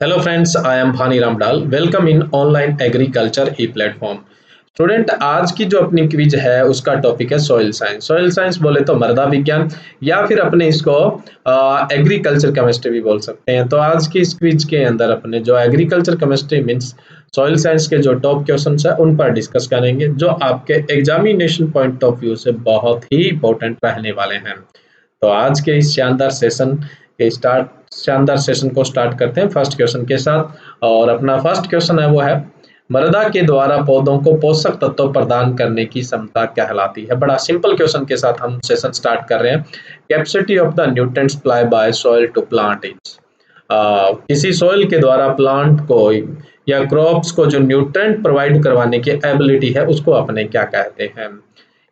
Hello friends, I am Bhani Ramdal. Welcome in online agriculture e-platform. Student आज की जो अपनी क्विज है उसका टॉपिक है सॉइल साइंस। सॉइल साइंस बोले तो मृदा विज्ञान या फिर अपने इसको एग्रीकल्चर केमिस्ट्री भी बोल सकते हैं। तो आज की इस क्विज के अंदर अपने जो agriculture chemistry means soil science के जो टॉप क्वेश्चंस है उन पर डिस्कस करेंगे जो आपके एग्जामिनेशन पॉइंट ऑफ व्यू से बहुत ही इंपॉर्टेंट रहने वाले हैं। तो आज के इस शानदार सेशन को स्टार्ट करते हैं फर्स्ट क्वेश्चन के साथ। और अपना फर्स्ट क्वेश्चन है वो है मृदा के द्वारा पौधों को पोषक तत्व प्रदान करने की क्षमता कहलाती है। बड़ा सिंपल क्वेश्चन के साथ हम सेशन स्टार्ट कर रहे हैं। Capacity of the nutrients supply by soil to plant is, किसी सॉइल के द्वारा प्लांट को या क्रॉप्स को जो न्यूट्रिएंट प्रोवाइड करवाने की एबिलिटी है उसको अपने क्या कहते हैं।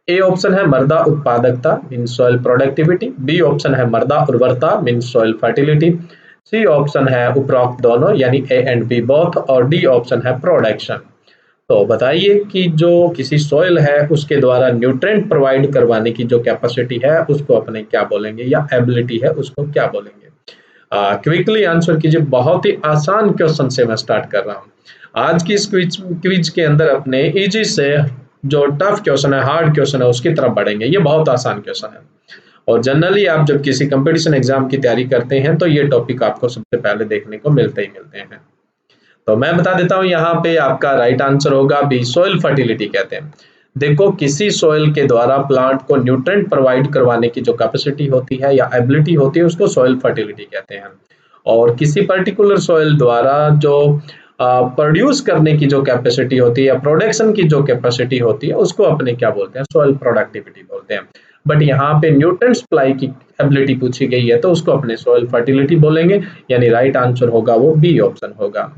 ए ऑप्शन है मृदा उत्पादकता mean soil productivity, B option है मृदा उर्वरता mean soil fertility, C option है उपरोक्त दोनों यानी ए एंड बी बोथ, और डी ऑप्शन है प्रोडक्शन। तो बताइए कि जो किसी सॉइल है उसके द्वारा न्यूट्रिएंट प्रोवाइड करवाने की जो कैपेसिटी है उसको अपने क्या बोलेंगे या एबिलिटी है उसको क्या बोलेंगे। क्विकली आंसर कीजिए। बहुत ही आसान क्वेश्चन से मैं स्टार्ट कर रहा हूँ। आज की इस क्विज के अंदर अपने इजी से जो टफ क्वेश्चन है, हार्ड क्वेश्चन है उसकी तरफ बढ़ेंगे। ये बहुत आसान क्वेश्चन है और जनरली आप जब किसी कंपटीशन एग्जाम की तैयारी करते हैं तो ये टॉपिक आपको सबसे पहले देखने को मिलते ही मिलते हैं। तो मैं बता देता हूँ यहाँ पे आपका राइट आंसर होगा बी, सॉइल फर्टिलिटी कहते हैं। देखो, किसी सॉइल के द्वारा प्लांट को न्यूट्रिएंट प्रोवाइड करवाने की जो कैपेसिटी होती है या एबिलिटी होती है उसको सॉइल फर्टिलिटी कहते हैं। और किसी पर्टिकुलर सॉइल द्वारा जो प्रोड्यूस करने की जो कैपेसिटी होती है या प्रोडक्शन की जो कैपेसिटी होती है उसको अपने क्या बोलते हैं, सॉइल प्रोडक्टिविटी बोलते हैं। बट यहाँ पे न्यूट्रिएंट सप्लाई की एबिलिटी पूछी गई है तो उसको अपने सॉइल फर्टिलिटी बोलेंगे, यानी राइट आंसर होगा वो बी ऑप्शन होगा।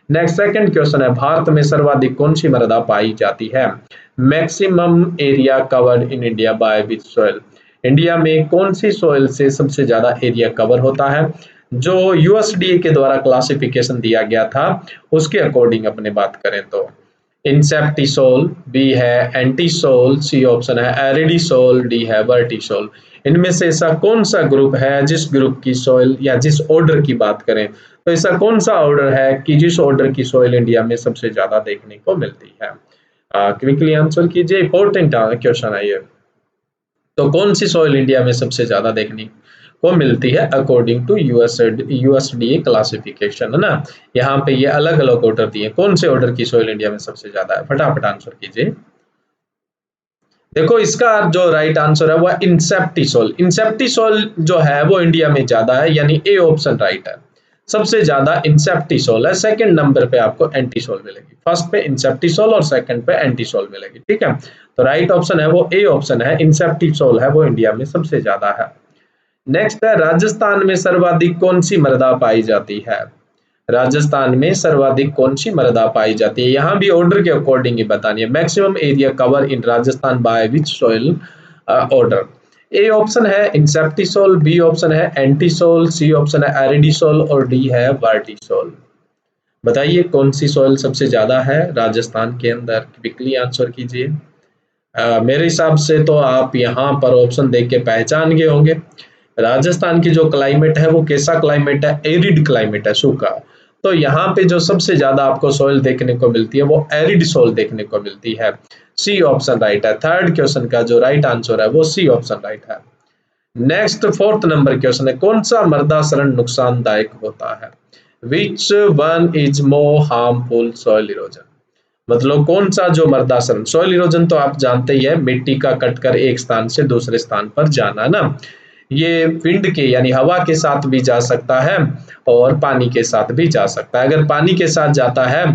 नेक्स्ट सेकंड क्वेश्चन है भारत में सर्वाधिक कौन सी मृदा पाई जाती है। Maximum area covered in India by which soil, India में कौन सी सॉइल से सबसे ज्यादा एरिया कवर होता है। जो यूएसडीए के द्वारा क्लासिफिकेशन दिया गया था उसके अकॉर्डिंग अपने बात करें तो इंसेप्टिसोल, बी है एंटीसोल, सी ऑप्शन है एरिडिसोल, डी है वर्टिसोल। इनमें से ऐसा कौन सा ग्रुप है जिस ग्रुप की सॉइल या जिस ऑर्डर की बात करें तो ऐसा कौन सा ऑर्डर है कि जिस ऑर्डर की सॉइल इंडिया में सबसे ज्यादा देखने को मिलती है। क्विकली आंसर कीजिए, इंपॉर्टेंट क्वेश्चन है ये। तो कौन सी सॉइल इंडिया में सबसे ज्यादा देखने को मिलती है अकॉर्डिंग टू यूएसडीए क्लासिफिकेशन, है ना। यहाँ पे ये अलग अलग ऑर्डर दिए, कौन से ऑर्डर की सॉइल इंडिया में सबसे ज्यादा है, फटाफट आंसर कीजिए। देखो, इसका जो राइट आंसर है वो इंसेप्टिसोल। इंसेप्टिसोल जो है वो इंडिया में ज्यादा है, यानी ए ऑप्शन राइट है। सबसे ज्यादा इंसेप्टिसोल है, सेकंड नंबर पे आपको एंटीसोल मिलेगी। फर्स्ट पे इंसेप्टिसोल और सेकंड पे एंटीसोल मिलेगी, ठीक है। तो राइट ऑप्शन है वो ए ऑप्शन है, इंसेप्टिसोल है वो इंडिया में सबसे ज्यादा है। नेक्स्ट है राजस्थान में सर्वाधिक कौन सी मृदा पाई जाती है। राजस्थान में सर्वाधिक कौन सी मृदा पाई जाती है, यहाँ भी ऑर्डर के अकॉर्डिंग ही बतानी है। Maximum area cover in Rajasthan by which soil order. A option है इंसेप्टिसोल, बी ऑप्शन है एंटीसोल, सी ऑप्शन है एरिडिसोल और डी है वर्टिसोल। बताइए कौन सी सॉइल सबसे ज्यादा है राजस्थान के अंदर, क्विकली आंसर कीजिए। मेरे हिसाब से तो आप यहाँ पर ऑप्शन देख के पहचान गए होंगे। राजस्थान की जो क्लाइमेट है वो कैसा क्लाइमेट है, एरिड क्लाइमेट है, सूखा। तो यहाँ पे जो सबसे ज्यादा आपको सॉइल देखने को मिलती है वो एरिड सॉइल देखने को मिलती है। सी ऑप्शन राइट है। थर्ड क्वेश्चन का जो राइट आंसर है वो सी ऑप्शन राइट है। नेक्स्ट फोर्थ नंबर क्वेश्चन है कौन सा मृदा क्षरण नुकसानदायक होता है। Which one is more harmful soil erosion, मतलब कौन सा जो मृदा क्षरण, सॉइल इरोजन तो आप जानते ही है, मिट्टी का कटकर एक स्थान से दूसरे स्थान पर जाना ना। ये विंड के यानी हवा के साथ भी जा सकता है और पानी के साथ भी जा सकता है। अगर पानी के साथ जाता है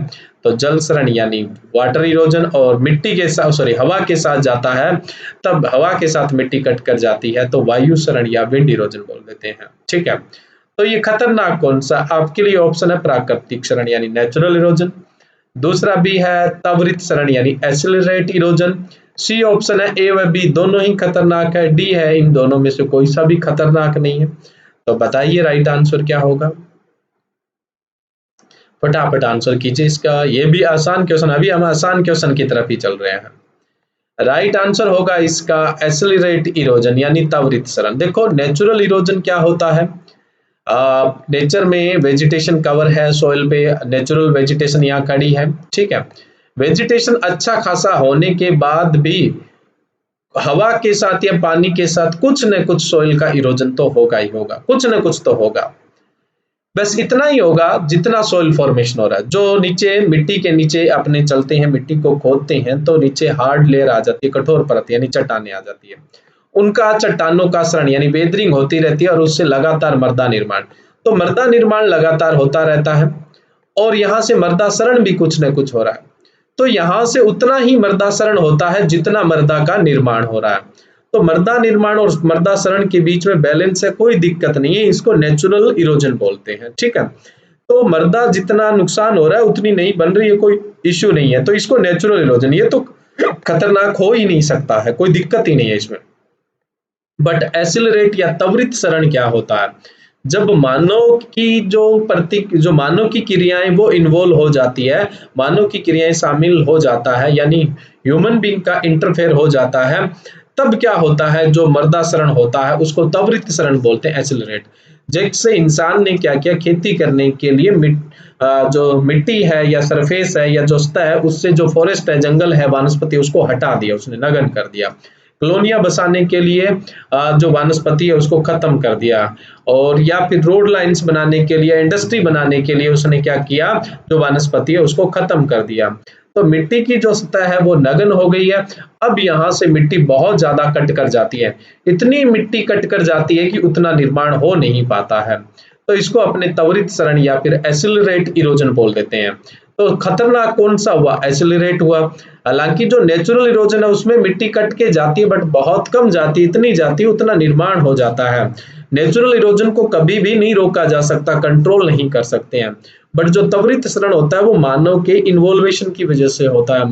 तो जल क्षरण यानी वाटर इरोजन, और मिट्टी के साथ हवा के साथ जाता है तब हवा के साथ मिट्टी कट कर जाती है तो वायु क्षरण या विंड इरोजन बोल देते हैं, ठीक है। तो ये खतरनाक कौन सा आपके लिए ऑप्शन है प्राकृतिक क्षरण यानी नेचुरल इरोजन, दूसरा बी है त्वरित क्षरण यानी एक्सेलरेट इरोजन, सी ऑप्शन है ए व बी दोनों ही खतरनाक है, डी है इन दोनों में से कोई सा भी खतरनाक नहीं है। तो बताइए राइट आंसर क्या होगा, फटाफट आंसर कीजिए इसका। ये भी आसान क्वेश्चन, अभी हम आसान क्वेश्चन की तरफ ही चल रहे हैं। राइट आंसर होगा इसका एक्सेलरेट इरोजन यानी त्वरित क्षरण। देखो नेचुरल इरोजन क्या होता है, नेचर में वेजिटेशन कवर है सोइल पे, नेचुरल वेजिटेशन यहाँ खड़ी है, ठीक है। वेजिटेशन अच्छा खासा होने के बाद भी हवा के साथ या पानी के साथ कुछ न कुछ सोइल का इरोजन तो होगा ही होगा, कुछ न कुछ तो होगा। बस इतना ही होगा जितना सोइल फॉर्मेशन हो रहा है। जो नीचे मिट्टी के नीचे अपने चलते हैं, मिट्टी को खोदते हैं तो नीचे हार्ड लेयर आ जाती है, कठोर परत यानी चट्टानें आ जाती है। उनका चट्टानों का शरण यानी वेदरिंग होती रहती है और उससे लगातार मृदा निर्माण। तो मृदा निर्माण लगातार होता रहता है और यहाँ से मृदा शरण भी कुछ न कुछ हो रहा है। तो यहाँ से उतना ही मृदा शरण होता है जितना मृदा का निर्माण हो रहा है। तो मृदा निर्माण और मृदा शरण के बीच में बैलेंस है, कोई दिक्कत नहीं है, इसको नेचुरल इरोजन बोलते हैं, ठीक है। तो मृदा जितना नुकसान हो रहा है उतनी नहीं बन रही है, कोई इश्यू नहीं है, तो इसको नेचुरल इरोजन, ये तो खतरनाक हो ही नहीं सकता है, कोई दिक्कत ही नहीं है इसमें। बट एसिलरेट या त्वरित सरण क्या होता है? जब मानव की क्रियाएं वो इन्वॉल्व हो जाती है, मानव की क्रियाएं शामिल हो जाता है, यानी ह्यूमन बीइंग का इंटरफेयर हो जाता है, तब क्या होता है, जो मृदा शरण होता है उसको त्वरित शरण बोलते हैं, एसिलरेट। जैसे इंसान ने क्या किया, खेती करने के लिए जो मिट्टी है या सरफेस है या जो सतह है उससे जो फॉरेस्ट है, जंगल है, वनस्पति, उसको हटा दिया, उसने नगन कर दिया। कॉलोनियां बसाने के लिए जो वनस्पति है उसको खत्म कर दिया, और या फिर रोड लाइंस बनाने के लिए, इंडस्ट्री बनाने के लिए उसने क्या किया, जो वनस्पति है उसको खत्म कर दिया। तो मिट्टी की जो सतह है वो नगन हो गई है। अब यहाँ से मिट्टी बहुत ज्यादा कट कर जाती है, इतनी मिट्टी कट कर जाती है कि उतना निर्माण हो नहीं पाता है। तो इसको अपने त्वरित सरण या फिर एसिलरेट इरोजन बोल देते हैं। तो खतरनाक कौन सा हुआ, एसिलरेट हुआ। हालांकि जो नेचुरल इरोजन है उसमें मिट्टी कट के जाती है बट बहुत कम जाती है, इतनी जाती है उतना निर्माण हो जाता है। नेचुरल इरोजन को कभी भी नहीं रोका जा सकता, कंट्रोल नहीं कर सकते हैं। बट जो त्वरित सरण होता है वो मानव के इन्वॉल्वेशन की वजह से होता है,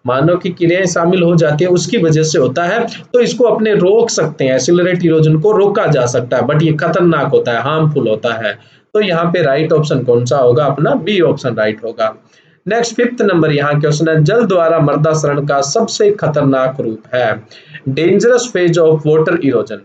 मानव की क्रियाएं शामिल हो जाती है उसकी वजह से होता है। तो इसको अपने रोक सकते हैं, एसिलरेट इरोजन को रोका जा सकता है, बट ये खतरनाक होता है, हार्मफुल होता है। तो यहाँ पे राइट ऑप्शन कौन सा होगा, अपना बी ऑप्शन राइट होगा। नेक्स्ट 5th नंबर यहाँ क्वेश्चन है, जल द्वारा मृदा शरण का सबसे खतरनाक रूप है, dangerous phase of water erosion.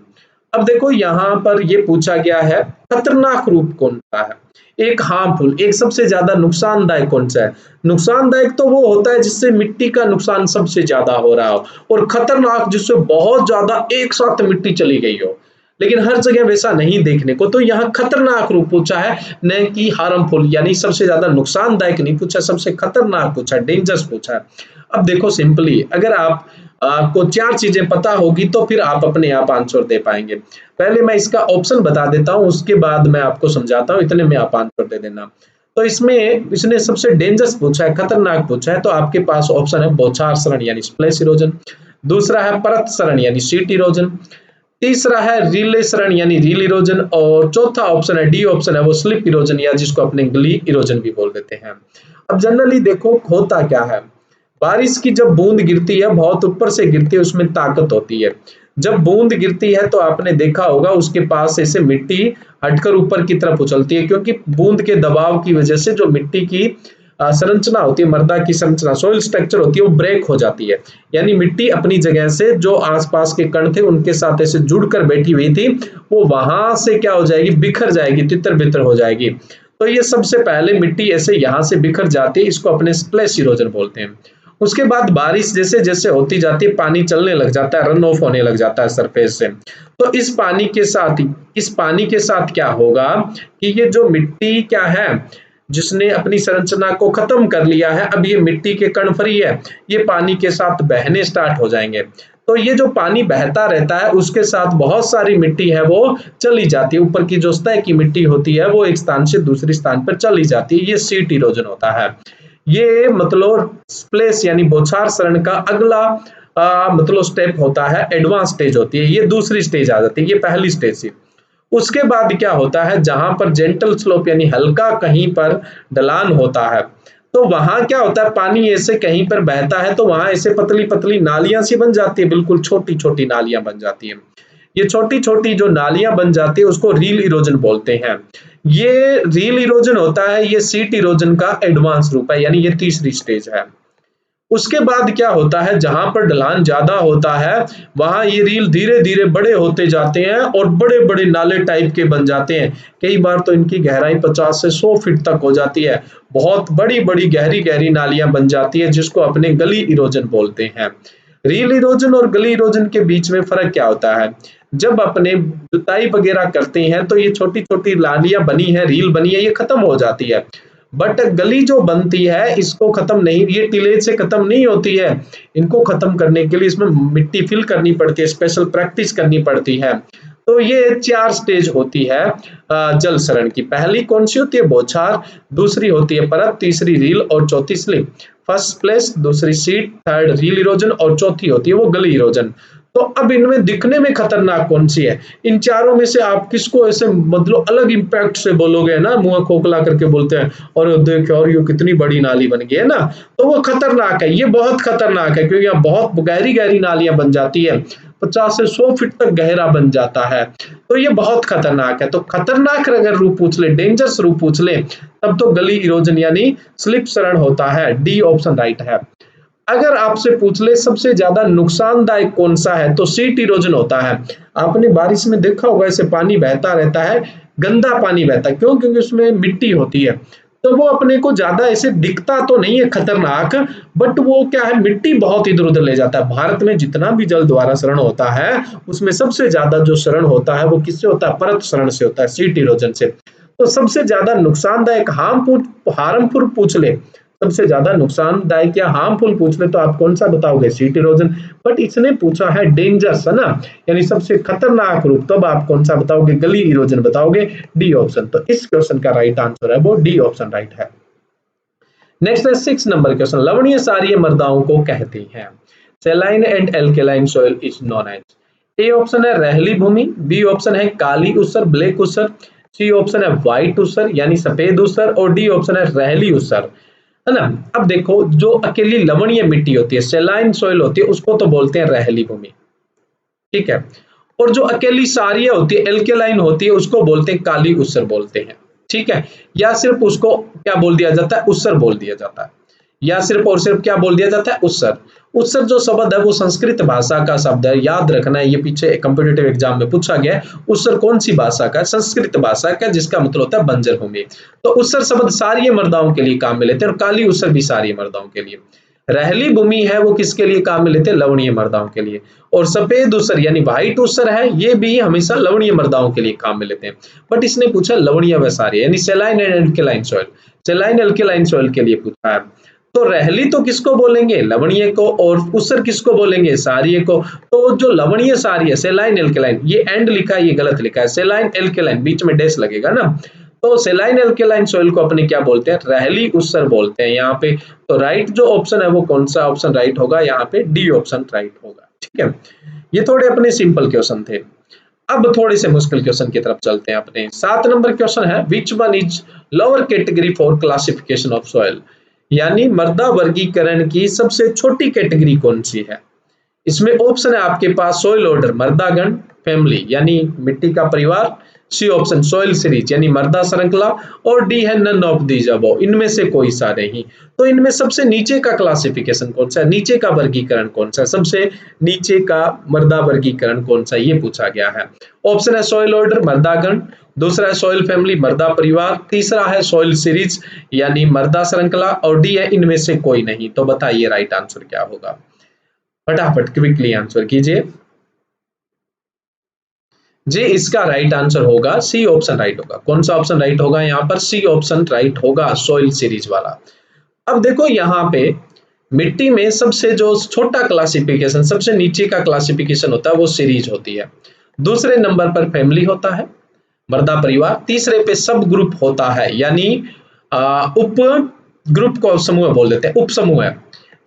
अब देखो यहाँ पर ये पूछा गया है खतरनाक रूप कौन सा है, एक हार्मफुल, एक सबसे ज्यादा नुकसानदायक कौन सा है। नुकसानदायक तो वो होता है जिससे मिट्टी का नुकसान सबसे ज्यादा हो रहा हो, और खतरनाक जिससे बहुत ज्यादा एक साथ मिट्टी चली गई हो। लेकिन हर जगह वैसा नहीं देखने को, तो यहाँ खतरनाक रूप पूछा है, न कि हार्मफुल, यानी सबसे ज्यादा नुकसानदायक नहीं पूछा, सबसे खतरनाक पूछा, डेंजरस पूछा है। अब देखो सिंपली, अगर आपको 4 चीजें पता होगी तो फिर आप अपने आप आंसर दे पाएंगे। पहले मैं इसका ऑप्शन बता देता हूँ, उसके बाद मैं आपको समझाता हूँ, इतने में आप आंसर दे देना। तो इसमें इसने सबसे डेंजरस पूछा है, खतरनाक पूछा है, तो आपके पास ऑप्शन है बौछार शरण यानी स्प्लैश इरोजन, दूसरा है परत शरण यानी शीट इरोजन, तीसरा है रिले शरण यानी रील इरोजन, और चौथा ऑप्शन है डी ऑप्शन है वो स्लिप इरोजन, या जिसको अपने गली इरोजन भी बोल देते हैं। अब जनरली देखो होता क्या है, बारिश की जब बूंद गिरती है बहुत ऊपर से गिरती है, उसमें ताकत होती है। जब बूंद गिरती है तो आपने देखा होगा उसके पास ऐसे मिट्टी हटकर ऊपर की तरफ उछलती है, क्योंकि बूंद के दबाव की वजह से जो मिट्टी की संरचना होती है, मृदा की संरचना, सोइल स्ट्रक्चर होती है, वो ब्रेक हो जाती है। यानी मिट्टी अपनी जगह से जो आसपास के कण थे उनके साथ ऐसे जुड़कर बैठी हुई थी, वो वहां से क्या हो जाएगी, बिखर जाएगी, तितर बितर हो जाएगी। तो ये सबसे पहले मिट्टी ऐसे यहाँ से बिखर जाती है, इसको अपने स्प्लैश इरोजन बोलते हैं। उसके बाद बारिश जैसे जैसे होती जाती है, पानी चलने लग जाता है, रन ऑफ होने लग जाता है सरफेस से। तो इस पानी के साथ क्या होगा कि ये जो मिट्टी क्या है, जिसने अपनी संरचना को खत्म कर लिया है, अब ये मिट्टी के कण फ्री है, ये पानी के साथ बहने स्टार्ट हो जाएंगे। तो ये जो पानी बहता रहता है उसके साथ बहुत सारी मिट्टी है वो चली जाती है, ऊपर की जो सतह की मिट्टी होती है वो एक स्थान से दूसरी स्थान पर चली जाती है, ये सीट इरोजन होता है। ये मतलब स्प्लैश यानी बौछार शरण का अगला मतलब स्टेप होता है, एडवांस स्टेज होती है, ये दूसरी स्टेज आ जाती है, ये पहली स्टेज थी। उसके बाद क्या होता है, जहां पर जेंटल स्लोप यानी हल्का कहीं पर ढलान होता है, तो वहां क्या होता है, पानी ऐसे कहीं पर बहता है तो वहां ऐसे पतली पतली नालियां सी बन जाती है, बिल्कुल छोटी छोटी नालियां बन जाती है। ये छोटी छोटी जो नालियां बन जाती है उसको रील इरोजन बोलते हैं। ये रील इरोजन होता है, ये सीट इरोजन का एडवांस रूप है, यानी ये तीसरी स्टेज है। उसके बाद क्या होता है, जहां पर ढलान ज्यादा होता है वहां ये रील धीरे धीरे बड़े होते जाते हैं और बड़े बड़े नाले टाइप के बन जाते हैं। कई बार तो इनकी गहराई 50 से 100 फीट तक हो जाती है। बहुत बड़ी बड़ी गहरी गहरी नालियां बन जाती है, जिसको अपने गली इरोजन बोलते हैं। रील इरोजन और गली इरोजन के बीच में फर्क क्या होता है, जब अपने जुताई वगैरह करते हैं तो ये छोटी छोटी नालियां बनी है, रील बनी है, ये खत्म हो जाती है। बट गली जो बनती है इसको खत्म नहीं, ये टिलेज से खत्म नहीं होती है। इनको खत्म करने के लिए इसमें मिट्टी फिल करनी पड़ती है, स्पेशल प्रैक्टिस करनी पड़ती है। तो ये 4 स्टेज होती है जल सरण की। पहली कौन सी होती है, बौछार, दूसरी होती है परत, तीसरी रील और चौथी स्लिप। फर्स्ट प्लेस, दूसरी सीट, थर्ड रील इरोजन और चौथी होती है वो गली इरोजन। तो अब इनमें दिखने में खतरनाक कौन सी है, इन चारों में से आप किसको ऐसे मतलब अलग इम्पैक्ट से बोलोगे ना, मुंह खोखला करके बोलते हैं और देखो और ये कितनी बड़ी नाली बन गई है ना, तो वो खतरनाक है, ये बहुत खतरनाक है क्योंकि यहाँ बहुत गहरी गहरी नालियां बन जाती है, 50 से 100 फीट तक गहरा बन जाता है। तो ये बहुत खतरनाक है। तो खतरनाक अगर रूप पूछ ले, डेंजरस रूप पूछ ले, तब तो गली इरोजन यानी स्लिप सरण होता है। डी ऑप्शन राइट है। अगर आपसे पूछ ले सबसे ज्यादा नुकसानदायक कौन सा है, तो सीट इरोजन होता है। आपने बारिश में देखा होगा ऐसे पानी बहता रहता है, गंदा पानी बहता है, क्यों, क्योंकि उसमें मिट्टी होती है। तो वो अपने को ज्यादा ऐसे दिखता तो नहीं है खतरनाक, बट वो क्या है, मिट्टी बहुत इधर उधर ले जाता है। भारत में जितना भी जल द्वारा शरण होता है उसमें सबसे ज्यादा जो शरण होता है वो किससे होता है, परत शरण से होता है, सीट इरोजन से। तो सबसे ज्यादा नुकसानदायक हार्मफुल पूछ ले, सबसे ज्यादा नुकसानदायक या हार्मफुल पूछ ले तो आप कौन सा बताओगे, सीट इरोजन। बट इसने पूछा है डेंजरस, है ना, यानी सबसे खतरनाक रूप, तब आप कौन सा बताओगे, गली इरोजन बताओगे, डी ऑप्शन। तो इस क्वेश्चन का राइट आंसर है वो डी ऑप्शन राइट है। नेक्स्ट है 6 नंबर क्वेश्चन, लवणीय सारीय मृदाओं को कहते हैं। Saline and alkaline soil is known as. A option है रहली भूमि, बी ऑप्शन है काली ऊसर ब्लैक ऊसर, सी ऑप्शन है व्हाइट ऊसर यानी सफेद ऊसर, और डी ऑप्शन है रहली ऊसर, है ना। अब देखो जो अकेली लवणीय मिट्टी होती है, सेलाइन सॉइल होती है, उसको तो बोलते हैं रहली भूमि, ठीक है। और जो अकेली सारीय होती है, एल्केलाइन होती है, उसको बोलते हैं काली ऊसर बोलते हैं, ठीक है। या सिर्फ उसको क्या बोल दिया जाता है, ऊसर बोल दिया जाता है, या सिर्फ और सिर्फ क्या बोल दिया जाता है, ऊसर। ऊसर जो शब्द है वो संस्कृत भाषा का शब्द है, याद रखना है, ये पीछे कॉम्पिटिटिव एग्जाम में पूछा गया है। ऊसर कौन सी भाषा का, संस्कृत भाषा का, जिसका मतलब होता है बंजर भूमि। तो ऊसर शब्द सारीय मृदाओं के लिए काम में लेते हैं और काली ऊसर भी सारीय मृदाओं के लिए। रहली भूमि है वो किसके लिए काम में लेते हैं, लवणीय मृदाओं के लिए। और सफेद ऊसर यानी व्हाइट ऊसर है, ये भी हमेशा लवणीय मृदाओं के लिए काम में लेते हैं। बट इसने पूछा लवणीय व सारीय यानी सेलाइन and alkaline soil, सेलाइन alkaline soil के लिए पूछा है। तो रहली तो किसको बोलेंगे, लवणीय को, और ऊसर किसको बोलेंगे, सारीय को। तो जो लवणीय सारीय सेलाइन एल्केलाइन, ये एंड लिखा है, ये गलत लिखा है, सेलाइन एल्केलाइन बीच में डैश लगेगा ना। तो सेलाइन एल्केलाइन सॉइल को अपने क्या बोलते हैं, रहली ऊसर बोलते हैं यहाँ पे। तो राइट जो ऑप्शन है वो कौन सा ऑप्शन राइट होगा, यहाँ पे डी ऑप्शन राइट होगा, ठीक है। ये थोड़े अपने सिंपल क्वेश्चन थे। अब थोड़े से मुश्किल क्वेश्चन की तरफ चलते हैं अपने। 7 नंबर क्वेश्चन है, which one is lower category for classification of soil, यानी मृदा वर्गीकरण की सबसे छोटी कैटेगरी कौन सी है। इसमें ऑप्शन है आपके पास, सॉइल ऑर्डर मृदागण फैमिली यानी मिट्टी का परिवार, सी ऑप्शन सॉइल सीरीज यानी मृदा श्रृंखला, और डी है नन ऑफ दीज अबव, इनमें से कोई सा नहीं। तो इनमें सबसे नीचे का क्लासिफिकेशन कौन सा है, नीचे का वर्गीकरण कौन सा है, सबसे नीचे का मृदा वर्गीकरण कौन सा, ये पूछा गया है। ऑप्शन है सॉइल ऑर्डर मृदागण, दूसरा है सॉइल फैमिली मृदा परिवार, तीसरा है सॉइल सीरीज यानी मृदा श्रृंखला, और डी है इनमें से कोई नहीं। तो बताइए राइट आंसर क्या होगा, फटाफट क्विकली आंसर कीजिए जी। इसका राइट आंसर होगा सी ऑप्शन राइट होगा। कौन सा ऑप्शन राइट होगा यहाँ पर, सी ऑप्शन राइट होगा, सॉइल सीरीज वाला। अब देखो यहाँ पे मिट्टी में सबसे जो छोटा क्लासिफिकेशन, सबसे नीचे का क्लासिफिकेशन होता है वो सीरीज होती है, दूसरे नंबर पर फैमिली होता है मृदा परिवार, तीसरे पे सब ग्रुप होता है यानी उप ग्रुप को समूह बोल देते हैं, उप समूह है,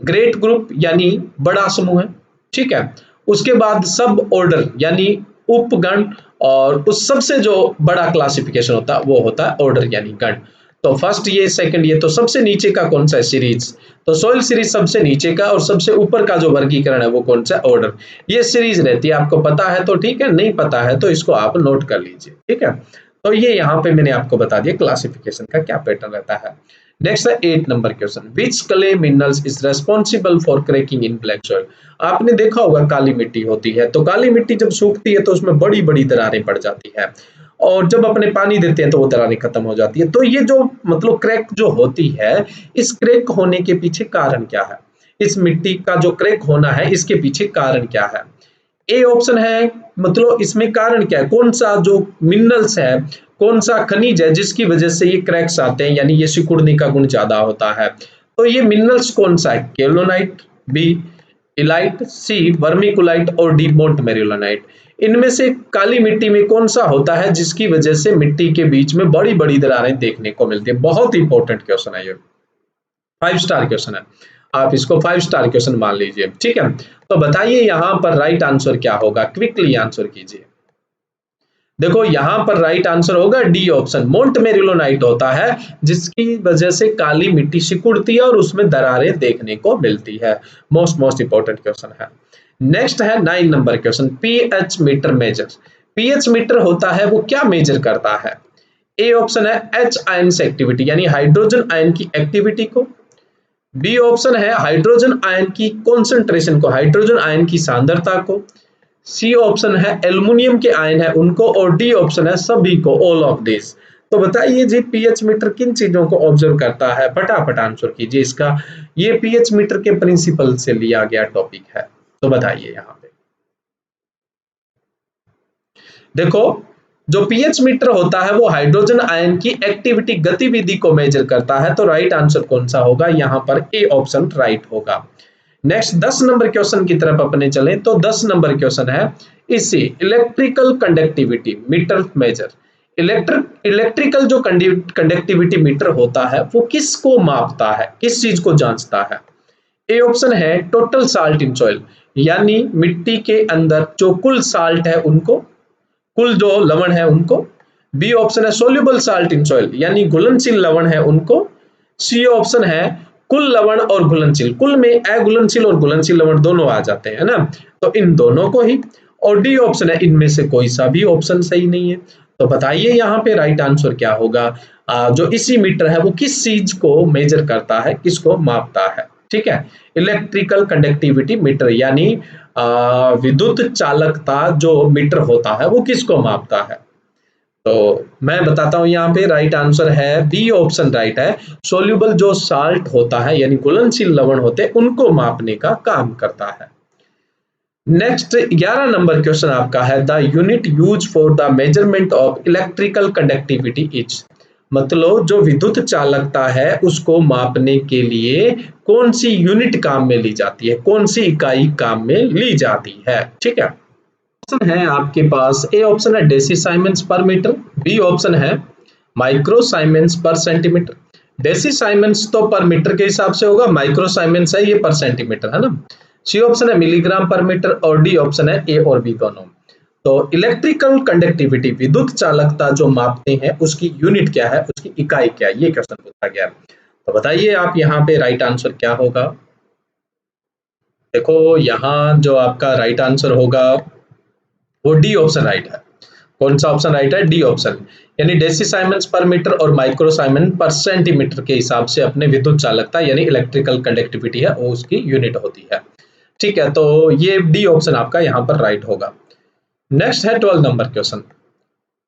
ग्रेट ग्रुप यानी बड़ा समूह है, ठीक है। उसके बाद सब ऑर्डर यानी उपगण, और उस सबसे जो बड़ा क्लासिफिकेशन होता है वो होता है ऑर्डर यानी गण। तो फर्स्ट ये, सेकंड ये, तो सबसे नीचे का कौन सा है, सीरीज। तो सॉइल सीरीज सबसे नीचे का, और सबसे ऊपर का जो वर्गीकरण है वो कौन सा, ऑर्डर। ये सीरीज रहती है, आपको पता है तो ठीक है, नहीं पता है तो इसको आप नोट कर लीजिए, ठीक है। तो ये यहाँ पे मैंने आपको बता दिया क्लासिफिकेशन का क्या पैटर्न रहता है। नेक्स्ट है 8 number question, which clay minerals is responsible for cracking in black soil. आपने देखा होगा काली मिट्टी होती है, तो काली मिट्टी जब सूखती है तो उसमें बड़ी बड़ी दरारें पड़ जाती है, और जब अपने पानी देते हैं तो वो दरारें खत्म हो जाती है। तो ये जो मतलब क्रैक जो होती है, इस क्रैक होने के पीछे कारण क्या है, इस मिट्टी का जो क्रैक होना है इसके पीछे कारण क्या है। ए ऑप्शन है, मतलब इसमें कारण क्या है, कौन सा जो मिनरल्स है, कौन सा खनिज है जिसकी वजह से ये क्रैक्स आते हैं, यानी ये सिकुड़ने का गुण ज्यादा होता है। तो ये मिनरल्स कौन सा है, केलोनाइट, बी इलाइट, सी वर्मिकुलाइट और डी मोंटमेरिलोनाइट। इनमें से काली मिट्टी में कौन सा होता है जिसकी वजह से मिट्टी के बीच में बड़ी बड़ी दरारें देखने को मिलती है। बहुत इंपॉर्टेंट क्वेश्चन है ये, 5 स्टार क्वेश्चन है, आप इसको 5 स्टार क्वेश्चन मान लीजिए, ठीक है। तो बताइए यहाँ पर राइट आंसर क्या होगा, क्विकली आंसर कीजिए। देखो यहाँ पर राइट आंसर होगा डी ऑप्शन, मोंटमेरिलोनाइट होता है जिसकी वजह से काली मिट्टी सिकुड़ती है और उसमें दरारें देखने को मिलती है। मोस्ट इंपॉर्टेंट क्वेश्चन है। नेक्स्ट है 9 number question, pH meter major. PH meter होता है वो क्या मेजर करता है। ए ऑप्शन है एच आयन एक्टिविटी, यानी हाइड्रोजन आयन की एक्टिविटी को। बी ऑप्शन है हाइड्रोजन आयन की कॉन्सेंट्रेशन को, हाइड्रोजन आयन की सांद्रता को। सी ऑप्शन है एल्युमिनियम के आयन है उनको, और डी ऑप्शन है सभी को, ऑल ऑफ दिस। तो बताइए जी पीएच मीटर किन चीजों को ऑब्जर्व करता है, फटाफट आंसर कीजिए इसका। ये पीएच मीटर के प्रिंसिपल से लिया गया टॉपिक है, तो बताइए यहाँ पे। देखो जो पीएच मीटर होता है वो हाइड्रोजन आयन की एक्टिविटी, गतिविधि को मेजर करता है। तो राइट आंसर कौन सा होगा, यहाँ पर ए ऑप्शन राइट होगा। नेक्स्ट 10 नंबर क्वेश्चन की तरफ अपने चलें, तो 10 नंबर क्वेश्चन है इसी electrical conductivity metre major. Electrical जो कंडक्टिविटी मीटर होता है वो किसको मापता है, किस चीज को जांचता है। ए ऑप्शन है टोटल साल्ट इन सॉइल, यानी मिट्टी के अंदर जो कुल साल्ट है उनको, कुल जो लवण है उनको। बी ऑप्शन है सोल्यूबल साल्ट इन सॉइल, यानी घुलनशील लवण है उनको। सी ऑप्शन है कुल लवण और घुलनशील, कुल में अघुलनशील और घुलनशील लवण दोनों आ जाते हैं ना, तो इन दोनों को ही। और डी ऑप्शन है इनमें से कोई सा भी ऑप्शन सही नहीं है। तो बताइए यहाँ पे राइट आंसर क्या होगा। जो इसी मीटर है वो किस चीज को मेजर करता है, किसको मापता है, ठीक है। इलेक्ट्रिकल कंडक्टिविटी मीटर, यानी विद्युत चालकता जो मीटर होता है वो किसको मापता है। तो मैं बताता हूं यहाँ पे राइट आंसर है बी ऑप्शन राइट है, सोल्यूबल जो साल्ट होता है यानी घुलनशील लवण होते हैं उनको मापने का काम करता है। नेक्स्ट 11 नंबर क्वेश्चन आपका है, the unit use for the measurement of electrical conductivity is. मतलब जो विद्युत चालकता है उसको मापने के लिए कौन सी यूनिट काम में ली जाती है, कौन सी इकाई काम में ली जाती है, ठीक है। ऑप्शन है आपके पास, ए ऑप्शन है डेसी साइमेंस पर मीटर, बी ऑप्शन है माइक्रो साइमेंस पर सेंटीमीटर। डेसी साइमेंस तो पर मीटर के हिसाब से होगा, माइक्रो साइमेंस है ये पर सेंटीमीटर है ना। सी ऑप्शन है मिलीग्राम पर मीटर, और डी ऑप्शन है ए और बी दोनों। तो इलेक्ट्रिकल कंडक्टिविटी विद्युत चालकता जो मापते हैं उसकी यूनिट क्या है, उसकी इकाई क्या है, ये क्वेश्चन पूछा गया। तो बताइए आप यहाँ पे राइट आंसर क्या होगा। देखो यहाँ जो आपका राइट आंसर होगा वो डी ऑप्शन राइट है। कौन सा ऑप्शन राइट है, डी ऑप्शन, यानी डेसी साइमेंस पर मीटर और माइक्रो साइमेंस पर सेंटीमीटर के हिसाब से अपने विद्युत चालकता यानी इलेक्ट्रिकल कंडक्टिविटी है वो उसकी यूनिट होती है, ठीक है। तो ये डी ऑप्शन आपका यहाँ पर राइट होगा। नेक्स्ट है 12 number question,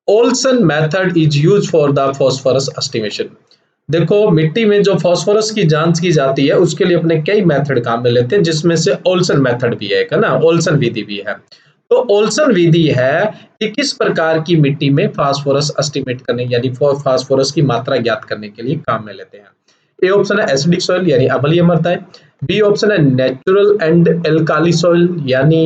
Olsen method is use for the phosphorus estimation. देखो मिट्टी में जो फास्फोरस की जांच की जाती है उसके लिए अपने कई मेथड काम में लेते हैं, जिसमें से ओल्सन मेथड भी है ना, ओल्सन विधि भी है। तो ओल्सन विधि है कि किस प्रकार की मिट्टी में फास्फोरस एस्टिमेट करने यानी फास्फोरस की मात्रा ज्ञात करने के लिए काम में लेते हैं। ए ऑप्शन है एसिडिक सॉइल यानी अम्लीय मृदाएं, बी ऑप्शन है नेचुरल एंड एल्काली सॉइल यानी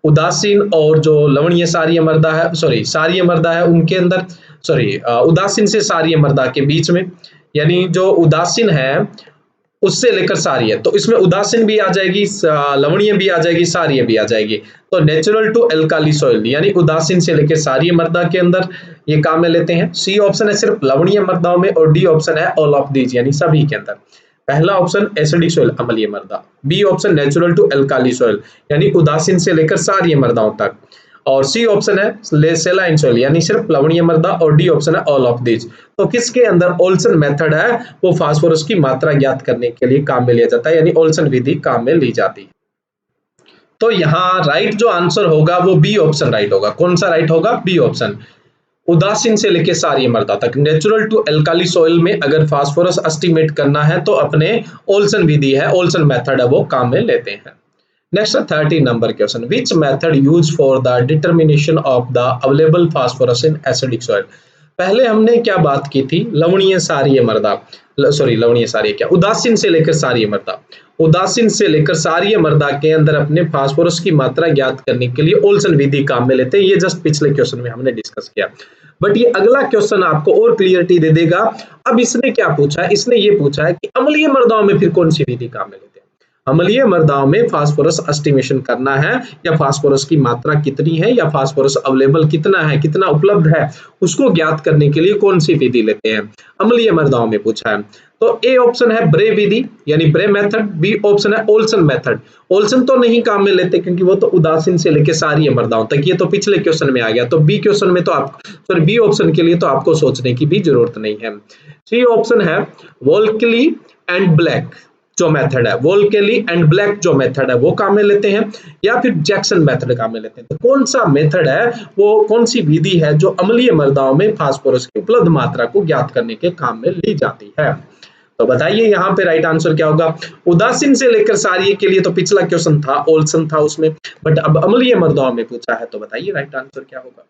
उदासीन और जो लवणीय सारीय मृदा है, सॉरी सारीय मृदा है उनके अंदर, सॉरी उदासीन से सारीय मृदा के बीच में, यानी जो उदासीन है उससे लेकर सारीय, तो इसमें उदासीन भी आ जाएगी, लवणीय भी आ जाएगी, सारीय भी आ जाएगी। तो नेचुरल टू एल्काली सॉइल यानी उदासीन से लेकर सारीय मृदा के अंदर ये काम में लेते हैं। सी ऑप्शन है सिर्फ लवणीय मृदाओं में, और डी ऑप्शन है ऑल ऑफ दीज यानी सभी के अंदर। पहला ऑप्शन एसिडिक सॉइल अम्लीय मृदा, B option neutral to alkali soil यानी उदासीन से लेकर सारीय मृदाओं तक, और सी ऑप्शन है सेलाइन सॉइल यानी सिर्फ लवणीय मृदा, और डी ऑप्शन है ऑल ऑफ दिस। तो किसके अंदर ओल्सन मेथड है वो फास्फोरस की मात्रा ज्ञात करने के लिए काम में लिया जाता है, यानी ओल्सन विधि काम में ली जाती है। तो यहाँ राइट जो आंसर होगा वो बी ऑप्शन राइट होगा। कौन सा राइट होगा? B option. उदासीन से लेकर क्षारीय मृदा तक नेचुरल टू एल्काली सॉइल में अगर फास्फोरस एस्टिमेट करना है तो अपने ओल्सन विधि है, ओल्सन मेथड है वो काम में लेते हैं। Next 30 number question, which method use for the determination of the available phosphorus in acidic soil. पहले हमने क्या बात की थी? लवणीय क्षारीय मृदा, सॉरी लवणीय क्षारीय क्या, उदासीन से लेकर क्षारीय मृदा। उदासीन से लेकर क्षारीय मृदा के अंदर अपने फास्फोरस की मात्रा ज्ञात करने के लिए ओल्सन विधि काम में लेते हैं। ये जस्ट पिछले क्वेश्चन में हमने डिस्कस किया, बट ये अगला क्वेश्चन आपको और क्लियरिटी दे देगा। अब इसने क्या पूछा है? इसने ये पूछा है कि अम्लीय मृदाओं में फिर कौन सी विधि काम में लेते हैं। अम्लीय मृदाओं में फास्फोरस एस्टिमेशन करना है या फास्फोरस की मात्रा कितनी है या फास्फोरस अवेलेबल कितना है, कितना उपलब्ध है, उसको ज्ञात करने के लिए कौन सी विधि लेते हैं, अम्लीय मृदाओं में पूछा है। तो ए ऑप्शन है ब्रे विधि यानी ब्रे मेथड, बी ऑप्शन है ओल्सन मेथड। ओल्सन तो नहीं काम में लेते क्योंकि वो तो उदासीन से लेकर क्षारीय मृदाओं तक, ये तो पिछले क्वेश्चन में आ गया। तो बी क्वेश्चन में तो आप सॉरी बी ऑप्शन के लिए तो आपको सोचने की भी जरूरत नहीं है। सी ऑप्शन है वोल्केली एंड ब्लैक जो मेथड है, वोल्केली एंड ब्लैक जो मेथड है वो काम में लेते हैं, या फिर जैक्सन मेथड काम में लेते हैं। तो कौन सा मेथड है, वो कौन सी विधि है जो अम्लीय मृदाओं में फास्फोरस की उपलब्ध मात्रा को ज्ञात करने के काम में ली जाती है? तो बताइए यहाँ पे राइट आंसर क्या होगा? उदासीन से लेकर क्षारीय के लिए तो पिछला क्वेश्चन था, ओल्सन था उसमें, बट अब अम्लीय मृदाओं में पूछा है, तो बताइए राइट आंसर क्या होगा?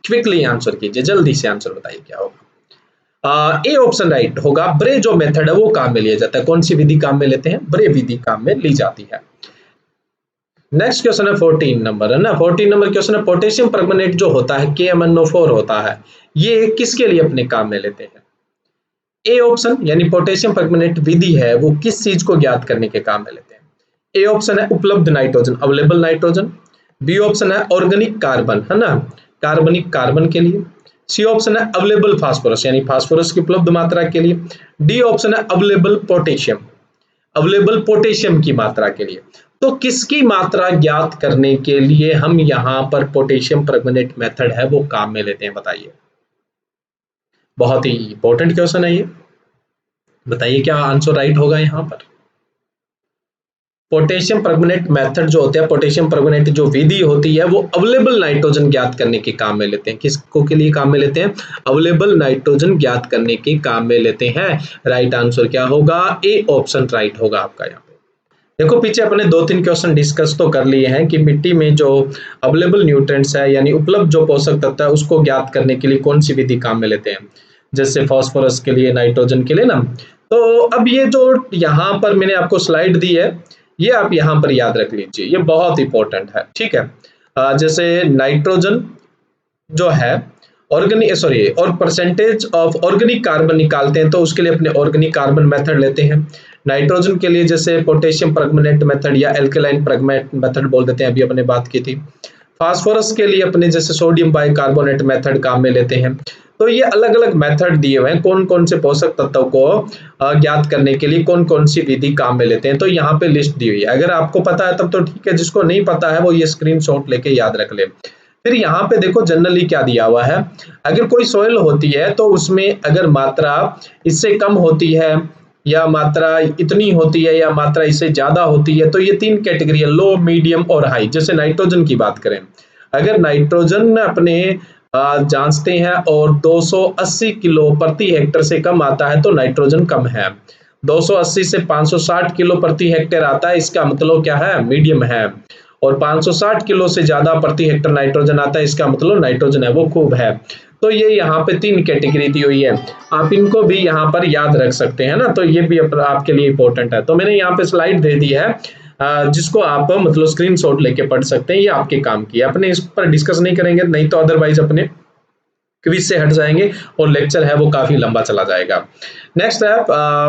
क्विकली आंसर कीजिए, जल्दी से आंसर बताइए क्या होगा। ए ऑप्शन राइट होगा, ब्रे जो मेथड है वो काम में लिया जाता है। कौन सी विधि काम में लेते हैं? ब्रे विधि काम में ली जाती है। नेक्स्ट क्वेश्चन है 14 नंबर, है ना। 14 नंबर क्वेश्चन है पोटेशियम परमैंगनेट जो होता है KMnO4 होता है, ये किसके लिए अपने काम में लेते हैं? ए ऑप्शन यानी पोटेशियम परमैंगनेट विधि है वो किस चीज को ज्ञात करने के काम में लेते हैं? ए ऑप्शन है उपलब्ध nitrogen, available nitrogen. B option है ऑर्गेनिक कार्बन, है ना, कार्बनिक कार्बन के लिए। सी ऑप्शन है अवेलेबल फास्फोरस यानी फास्फोरस की उपलब्ध मात्रा के लिए। डी ऑप्शन है अवेलेबल पोटेशियम, अवेलेबल पोटेशियम की मात्रा के लिए। तो किसकी मात्रा ज्ञात करने के लिए हम यहाँ पर पोटेशियम परमैंगनेट मेथड है वो काम में लेते हैं? बताइए, बहुत ही इंपॉर्टेंट क्वेश्चन है ये। बताइए क्या आंसर राइट होगा यहाँ पर? पोटेशियम परमैंगनेट मेथड जो होता है, पोटेशियम परमैंगनेट जो विधि होती है वो अवेलेबल नाइट्रोजन ज्ञात करने के काम में लेते हैं। किसको के लिए काम में लेते हैं? अवेलेबल नाइट्रोजन ज्ञात करने के काम में लेते हैं। राइट आंसर क्या होगा? ए ऑप्शन राइट होगा आपका यहाँ पे। देखो पीछे अपने 2-3 क्वेश्चन डिस्कस तो कर लिए हैं कि मिट्टी में जो अवेलेबल न्यूट्रिएंट्स है यानी उपलब्ध जो पोषक तत्व है उसको ज्ञात करने के लिए कौन सी विधि काम में लेते हैं, जैसे फास्फोरस के लिए, नाइट्रोजन के लिए ना। तो अब ये जो यहाँ पर मैंने आपको स्लाइड दी है ये आप यहाँ पर याद रख लीजिए, ये बहुत इंपॉर्टेंट है, ठीक है। जैसे नाइट्रोजन जो है ऑर्गेनिक सॉरी और परसेंटेज ऑफ ऑर्गेनिक कार्बन निकालते हैं तो उसके लिए अपने ऑर्गेनिक कार्बन मेथड लेते हैं। नाइट्रोजन के लिए जैसे पोटेशियम परमैंगनेट मेथड या एल्केलाइन परमैंगनेट मेथड बोल देते हैं, अभी अपने बात की थी। फास्फोरस के लिए अपने जैसे सोडियम बाइकार्बोनेट मेथड काम में लेते हैं। तो ये अलग अलग मेथड दिए हुए हैं कौन कौन से पोषक तत्वों को ज्ञात करने के लिए कौन कौन सी विधि काम में लेते हैं। तो यहाँ पे लिस्ट दी हुई है, अगर आपको पता है तब तो ठीक है, जिसको नहीं पता है वो ये स्क्रीनशॉट लेके याद रख ले। फिर यहाँ पे देखो जनरली क्या दिया हुआ है, अगर कोई सॉइल होती है तो उसमें अगर मात्रा इससे कम होती है या मात्रा इतनी होती है या मात्रा इससे ज्यादा होती है, तो ये 3 कैटेगरी है, लो, मीडियम और हाई। जैसे नाइट्रोजन की बात करें, अगर नाइट्रोजन अपने जांचते हैं और 280 किलो प्रति हेक्टेयर से कम आता है तो नाइट्रोजन कम है। 280 से 560 किलो प्रति हेक्टेयर आता है, इसका मतलब क्या है? मीडियम है। और 560 किलो से ज्यादा प्रति हेक्टेयर नाइट्रोजन आता है, इसका मतलब नाइट्रोजन है वो खूब है। तो ये यहाँ पे 3 कैटेगरी दी हुई है, आप इनको भी यहाँ पर याद रख सकते हैं ना, तो ये भी आपके लिए इंपॉर्टेंट है। तो मैंने यहाँ पे स्लाइड दे दी है जिसको आप मतलब स्क्रीनशॉट लेके पढ़ सकते हैं, ये आपके काम की है। अपने इस पर डिस्कस नहीं करेंगे, नहीं तो अदरवाइज अपने क्विज से हट जाएंगे और लेक्चर है वो काफी लंबा चला जाएगा। नेक्स्ट है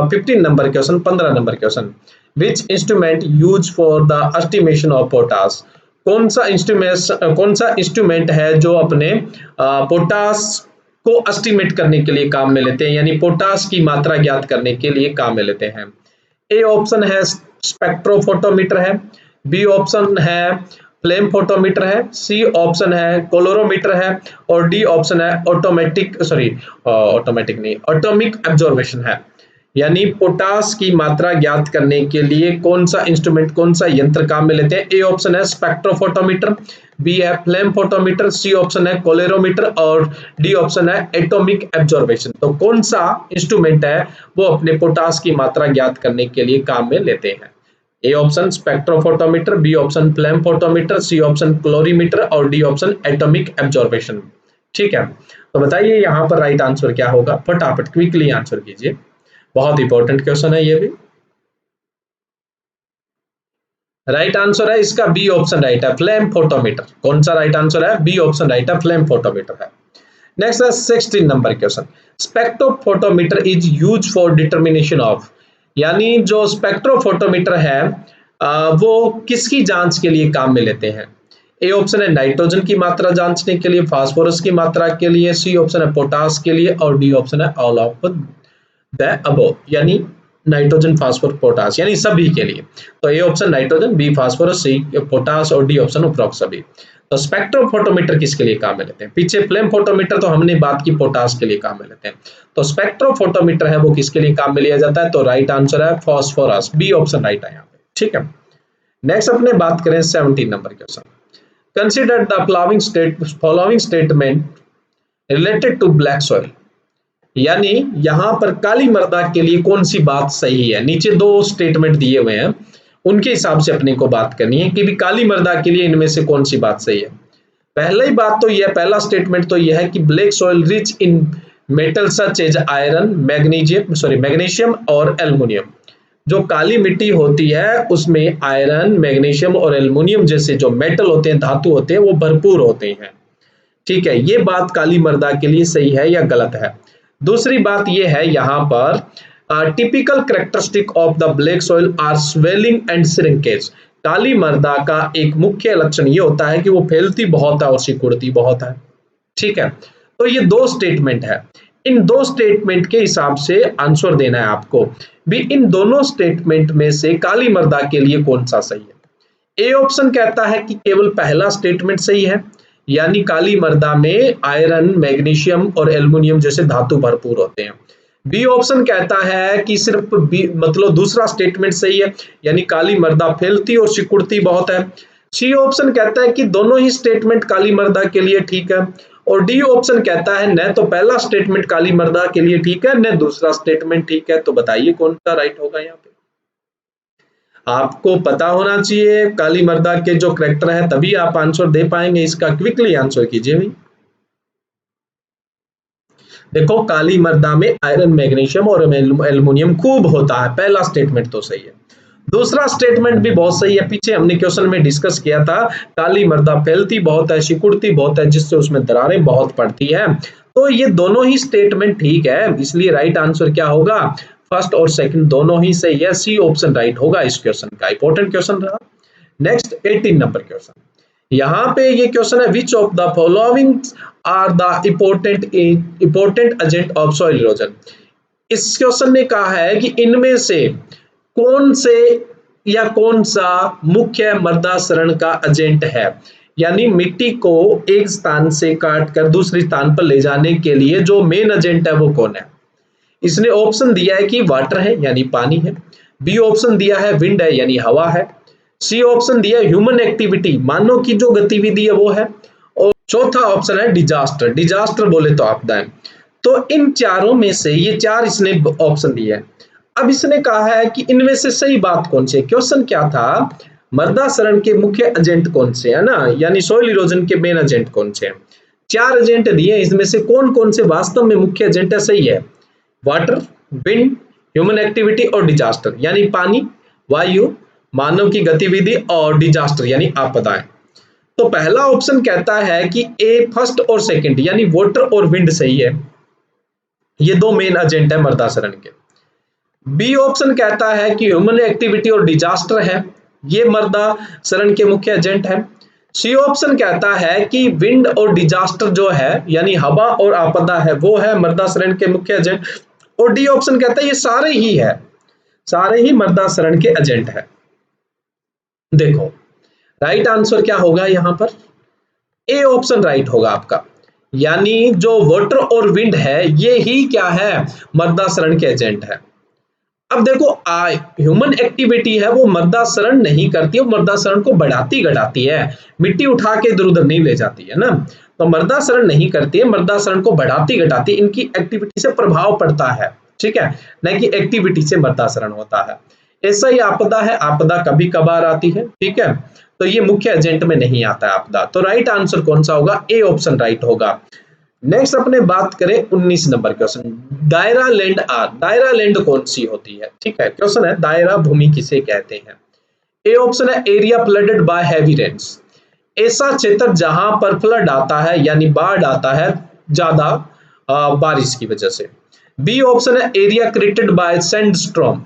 15 number question, 15 number question, which instrument use for the estimation of potash. कौन सा इंस्ट्रूमेंट है जो अपने पोटास को एस्टिमेट करने के लिए काम में लेते हैं, यानी पोटास की मात्रा ज्ञात करने के लिए काम में लेते हैं? ए ऑप्शन है स्पेक्ट्रोफोटोमीटर है, बी ऑप्शन है फ्लेम फोटोमीटर है, सी ऑप्शन है कोलोरोमीटर है, और डी ऑप्शन है ऑटोमेटिक नहीं, एटॉमिक ऑब्जर्वेशन है। यानी पोटास की मात्रा ज्ञात करने के लिए कौन सा इंस्ट्रूमेंट, कौन सा यंत्र काम में लेते हैं? ए ऑप्शन है स्पेक्ट्रोफोटोमीटर, बी है फ्लेम फोटोमीटर, सी ऑप्शन है कोलेरोमीटर, और डी ऑप्शन है एटॉमिक ऑब्जर्वेशन। तो कौन सा इंस्ट्रूमेंट है वो अपने पोटास की मात्रा ज्ञात करने के लिए काम में लेते हैं? A option spectrophotometer, B option flame photometer, C option colorimeter, और डी ऑप्शन एटॉमिक ऑब्जर्वेशन। ठीक है, तो बताइए यहाँ पर राइट आंसर क्या होगा? फटाफट क्विकली आंसर कीजिए, बहुत इंपॉर्टेंट क्वेश्चन है ये भी। राइट आंसर है इसका बी ऑप्शन राइट है, फ्लेम फोटोमीटर। कौन सा राइट आंसर है? बी ऑप्शन राइट है, फ्लेम फोटोमीटर है। नेक्स्ट है 16 number question. Spectrophotometer is use for determination of, यानी जो स्पेक्ट्रोफोटोमीटर है वो किसकी जांच के लिए काम में लेते हैं? ए ऑप्शन है नाइट्रोजन की मात्रा जांचने के लिए, फास्फोरस की मात्रा के लिए, सी ऑप्शन है पोटास के लिए, और डी ऑप्शन है ऑल ऑफ द अबव, यानी नाइट्रोजन फास्फोरस पोटास, यानी सभी के लिए। तो A option nitrogen, B phosphorus, C potash, और डी ऑप्शन उपरोक्त सभी। तो स्पेक्ट्रोफोटोमीटर किसके लिए काम में लेते हैं? पीछे फ्लेम फोटोमीटर तो हमने बात की पोटास के लिए काम में लेते हैं, तो स्पेक्ट्रोफोटोमीटर है वो किसके लिए काम में लिया जाता है? तो राइट आंसर है फास्फोरस, बी ऑप्शन राइट है यहाँ पे। ठीक है, नेक्स्ट अपने बात करें 17 number question. Consider the following statement related to black soil, यानी यहां पर काली मृदा के लिए कौन सी बात सही है? नीचे दो स्टेटमेंट दिए हुए हैं, उनके हिसाब से अपने को बात करनी है कि भी काली मृदा के लिए इनमें से कौन सी बात सही है। पहली बात तो यह, पहला स्टेटमेंट तो यह है कि black soil rich in metal such as iron, magnesium और एल्युमिनियम। जो काली मिट्टी होती है उसमें आयरन, मैग्नीशियम और एल्युमिनियम जैसे जो मेटल होते हैं, धातु होते हैं, वो भरपूर होते हैं। ठीक है, ये बात काली मृदा के लिए सही है या गलत है? दूसरी बात यह है यहाँ पर typical characteristic of the black soil are swelling and shrinkage. काली मृदा का एक मुख्य लक्षण ये होता है कि वो फैलती बहुत है और सिकुड़ती बहुत है। ठीक है, तो ये दो स्टेटमेंट है, इन दो स्टेटमेंट के हिसाब से आंसर देना है आपको भी। इन दोनों स्टेटमेंट में से काली मृदा के लिए कौन सा सही है? ए ऑप्शन कहता है कि केवल पहला स्टेटमेंट सही है, यानी काली मृदा में आयरन, मैग्नीशियम और एल्युमिनियम जैसे धातु भरपूर होते हैं। बी ऑप्शन कहता है कि सिर्फ बी मतलब दूसरा स्टेटमेंट सही है, यानी काली मृदा फैलती और सिकुड़ती बहुत है। सी ऑप्शन कहता है कि दोनों ही स्टेटमेंट काली मृदा के लिए ठीक है, और डी ऑप्शन कहता है न तो पहला स्टेटमेंट काली मृदा के लिए ठीक है न दूसरा स्टेटमेंट ठीक है। तो बताइए कौन सा राइट होगा यहाँ पे? आपको पता होना चाहिए काली मृदा के जो करैक्टर है, तभी आप आंसर दे पाएंगे इसका। क्विकली आंसर कीजिए भाई। देखो, काली मृदा में आयरन, मैग्नीशियम और एल्युमिनियम खूब होता है, पहला स्टेटमेंट तो सही है। दूसरा स्टेटमेंट भी बहुत सही है, पीछे हमने क्वेश्चन में डिस्कस किया था, काली मृदा फैलती बहुत है, सिकुड़ती बहुत है, जिससे उसमें दरारें बहुत पड़ती है। तो ये दोनों ही स्टेटमेंट ठीक है, इसलिए राइट आंसर क्या होगा? फर्स्ट और सेकंड दोनों ही सही है, सी ऑप्शन राइट होगा इस क्वेश्चन का। इंपॉर्टेंट क्वेश्चन रहा। नेक्स्ट 18 नंबर क्वेश्चन, यहाँ पे ये क्वेश्चन है which of the following are the important agent of soil erosion. इस क्वेश्चन ने कहा है कि इनमें से कौन से या कौन सा मुख्य मृदा क्षरण का एजेंट है, यानी मिट्टी को एक स्थान से काट कर दूसरे स्थान पर ले जाने के लिए जो मेन एजेंट है वो कौन है? इसने ऑप्शन दिया है कि वाटर है यानी पानी है, बी ऑप्शन दिया है विंड है यानी हवा है, सी ऑप्शन दिया है ह्यूमन एक्टिविटी, मानव की जो गतिविधि है वो है, और चौथा ऑप्शन है डिजास्टर, डिजास्टर बोले तो आपदाएं। तो इन चारों में से ये चार इसने ऑप्शन दिए हैं। अब इसने कहा है कि इनमें से सही बात कौन सी है। क्वेश्चन क्या था? मृदा क्षरण के मुख्य एजेंट कौन से है ना, यानी सॉइल इरोजन के मेन एजेंट कौन से हैं? चार एजेंट दिए, इसमें से कौन कौन से वास्तव में मुख्य एजेंट है? सही है, वाटर, विंड, ह्यूमन एक्टिविटी और डिजास्टर, यानी पानी, वायु, मानव की गतिविधि और डिजास्टर यानी आपदाएं। तो पहला ऑप्शन कहता है कि ए फर्स्ट और सेकंड यानी वाटर और विंड सही है, ये दो मेन एजेंट है मृदा क्षरण के। बी ऑप्शन कहता है कि ह्यूमन एक्टिविटी और डिजास्टर है, ये मृदा क्षरण के मुख्य एजेंट है। सी ऑप्शन कहता है कि विंड और डिजास्टर जो है यानी हवा और आपदा है वो है मृदा क्षरण के मुख्य एजेंट, और डी ऑप्शन कहता है ये सारे ही है, सारे ही मृदा क्षरण के एजेंट है। देखो, राइट आंसर क्या होगा यहाँ पर? ए ऑप्शन राइट होगा आपका। यानी जो वाटर और विंड है ये ही क्या है, मृदाशरण के एजेंट है। अब देखो ह्यूमन एक्टिविटी है वो मृदाशरण नहीं करती है, मृदाशरण को बढ़ाती घटाती है, मिट्टी उठा के इधर उधर नहीं ले जाती है ना। तो मृदाशरण नहीं करती है, मृदाशरण को बढ़ाती घटाती, इनकी एक्टिविटी से प्रभाव पड़ता है, ठीक है, न कि एक्टिविटी से मृदाशरण होता है। ऐसा ही आपदा है, आपदा कभी कभार आती है, ठीक है, तो ये मुख्य एजेंट में नहीं आता है आपदा। तो राइट आंसर कौन सा होगा? ए ऑप्शन राइट होगा। नेक्स्ट अपने बात करें 19 नंबर क्वेश्चन, दायरा लैंड आर। दायरा लैंड कौन सी होती है? ठीक है, क्वेश्चन है दायरा भूमि किसे कहते हैं? ए ऑप्शन है area flooded by heavy rains, ऐसा क्षेत्र जहां पर फ्लड आता है यानी बाढ़ आता है ज्यादा बारिश की वजह से। बी ऑप्शन है area created by sand storm,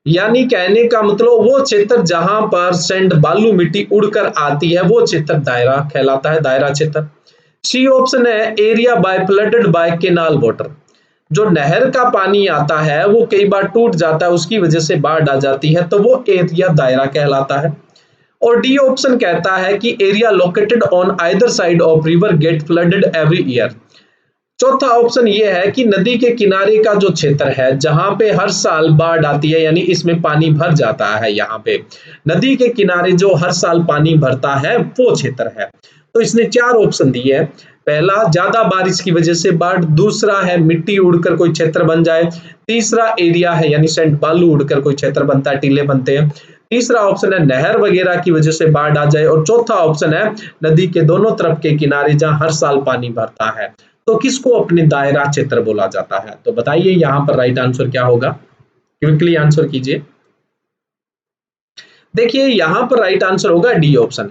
यानी कहने का मतलब वो क्षेत्र जहां पर सैंड बालू मिट्टी उड़कर आती है वो क्षेत्र दायरा कहलाता है, दायरा क्षेत्र। सी ऑप्शन है area by flooded by canal water, जो नहर का पानी आता है वो कई बार टूट जाता है उसकी वजह से बाढ़ आ जाती है तो वो एरिया दायरा कहलाता है। और डी ऑप्शन कहता है कि area located on either side of river get flooded every year. चौथा ऑप्शन ये है कि नदी के किनारे का जो क्षेत्र है जहां पे हर साल बाढ़ आती है यानी इसमें पानी भर जाता है, यहाँ पे नदी के किनारे जो हर साल पानी भरता है वो क्षेत्र है। तो इसने चार ऑप्शन दिए हैं। पहला ज्यादा बारिश की वजह से बाढ़, दूसरा है मिट्टी उड़कर कोई क्षेत्र बन जाए, तीसरा एरिया है यानी सैंड बालू उड़कर कोई क्षेत्र बनता है, टीले बनते हैं, तीसरा ऑप्शन है नहर वगैरह की वजह से बाढ़ आ जाए, और चौथा ऑप्शन है नदी के दोनों तरफ के किनारे जहां हर साल पानी भरता है। तो किसको अपने दायरा क्षेत्र बोला जाता है? तो बताइए यहाँ पर राइट आंसर क्या होगा, क्विकली आंसर कीजिए। देखिए यहाँ पर राइट आंसर होगा डी ऑप्शन।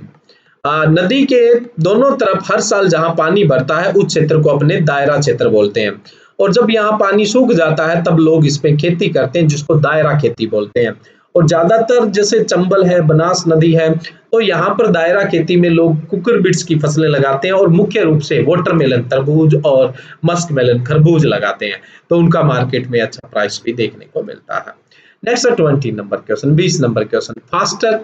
नदी के दोनों तरफ हर साल जहां पानी भरता है उस क्षेत्र को अपने दायरा क्षेत्र बोलते हैं, और जब यहाँ पानी सूख जाता है तब लोग इसमें खेती करते हैं जिसको दायरा खेती बोलते हैं। और ज्यादातर जैसे चंबल है, बनास नदी है, तो यहाँ पर दायरा खेती में लोग कुकुरबिट्स की फसलें लगाते हैं और मुख्य रूप से वाटरमेलन तरबूज और मस्क मेलन खरबूज लगाते हैं, तो उनका मार्केट में अच्छा प्राइस भी देखने को मिलता है। Next 20 number question, 20 number question,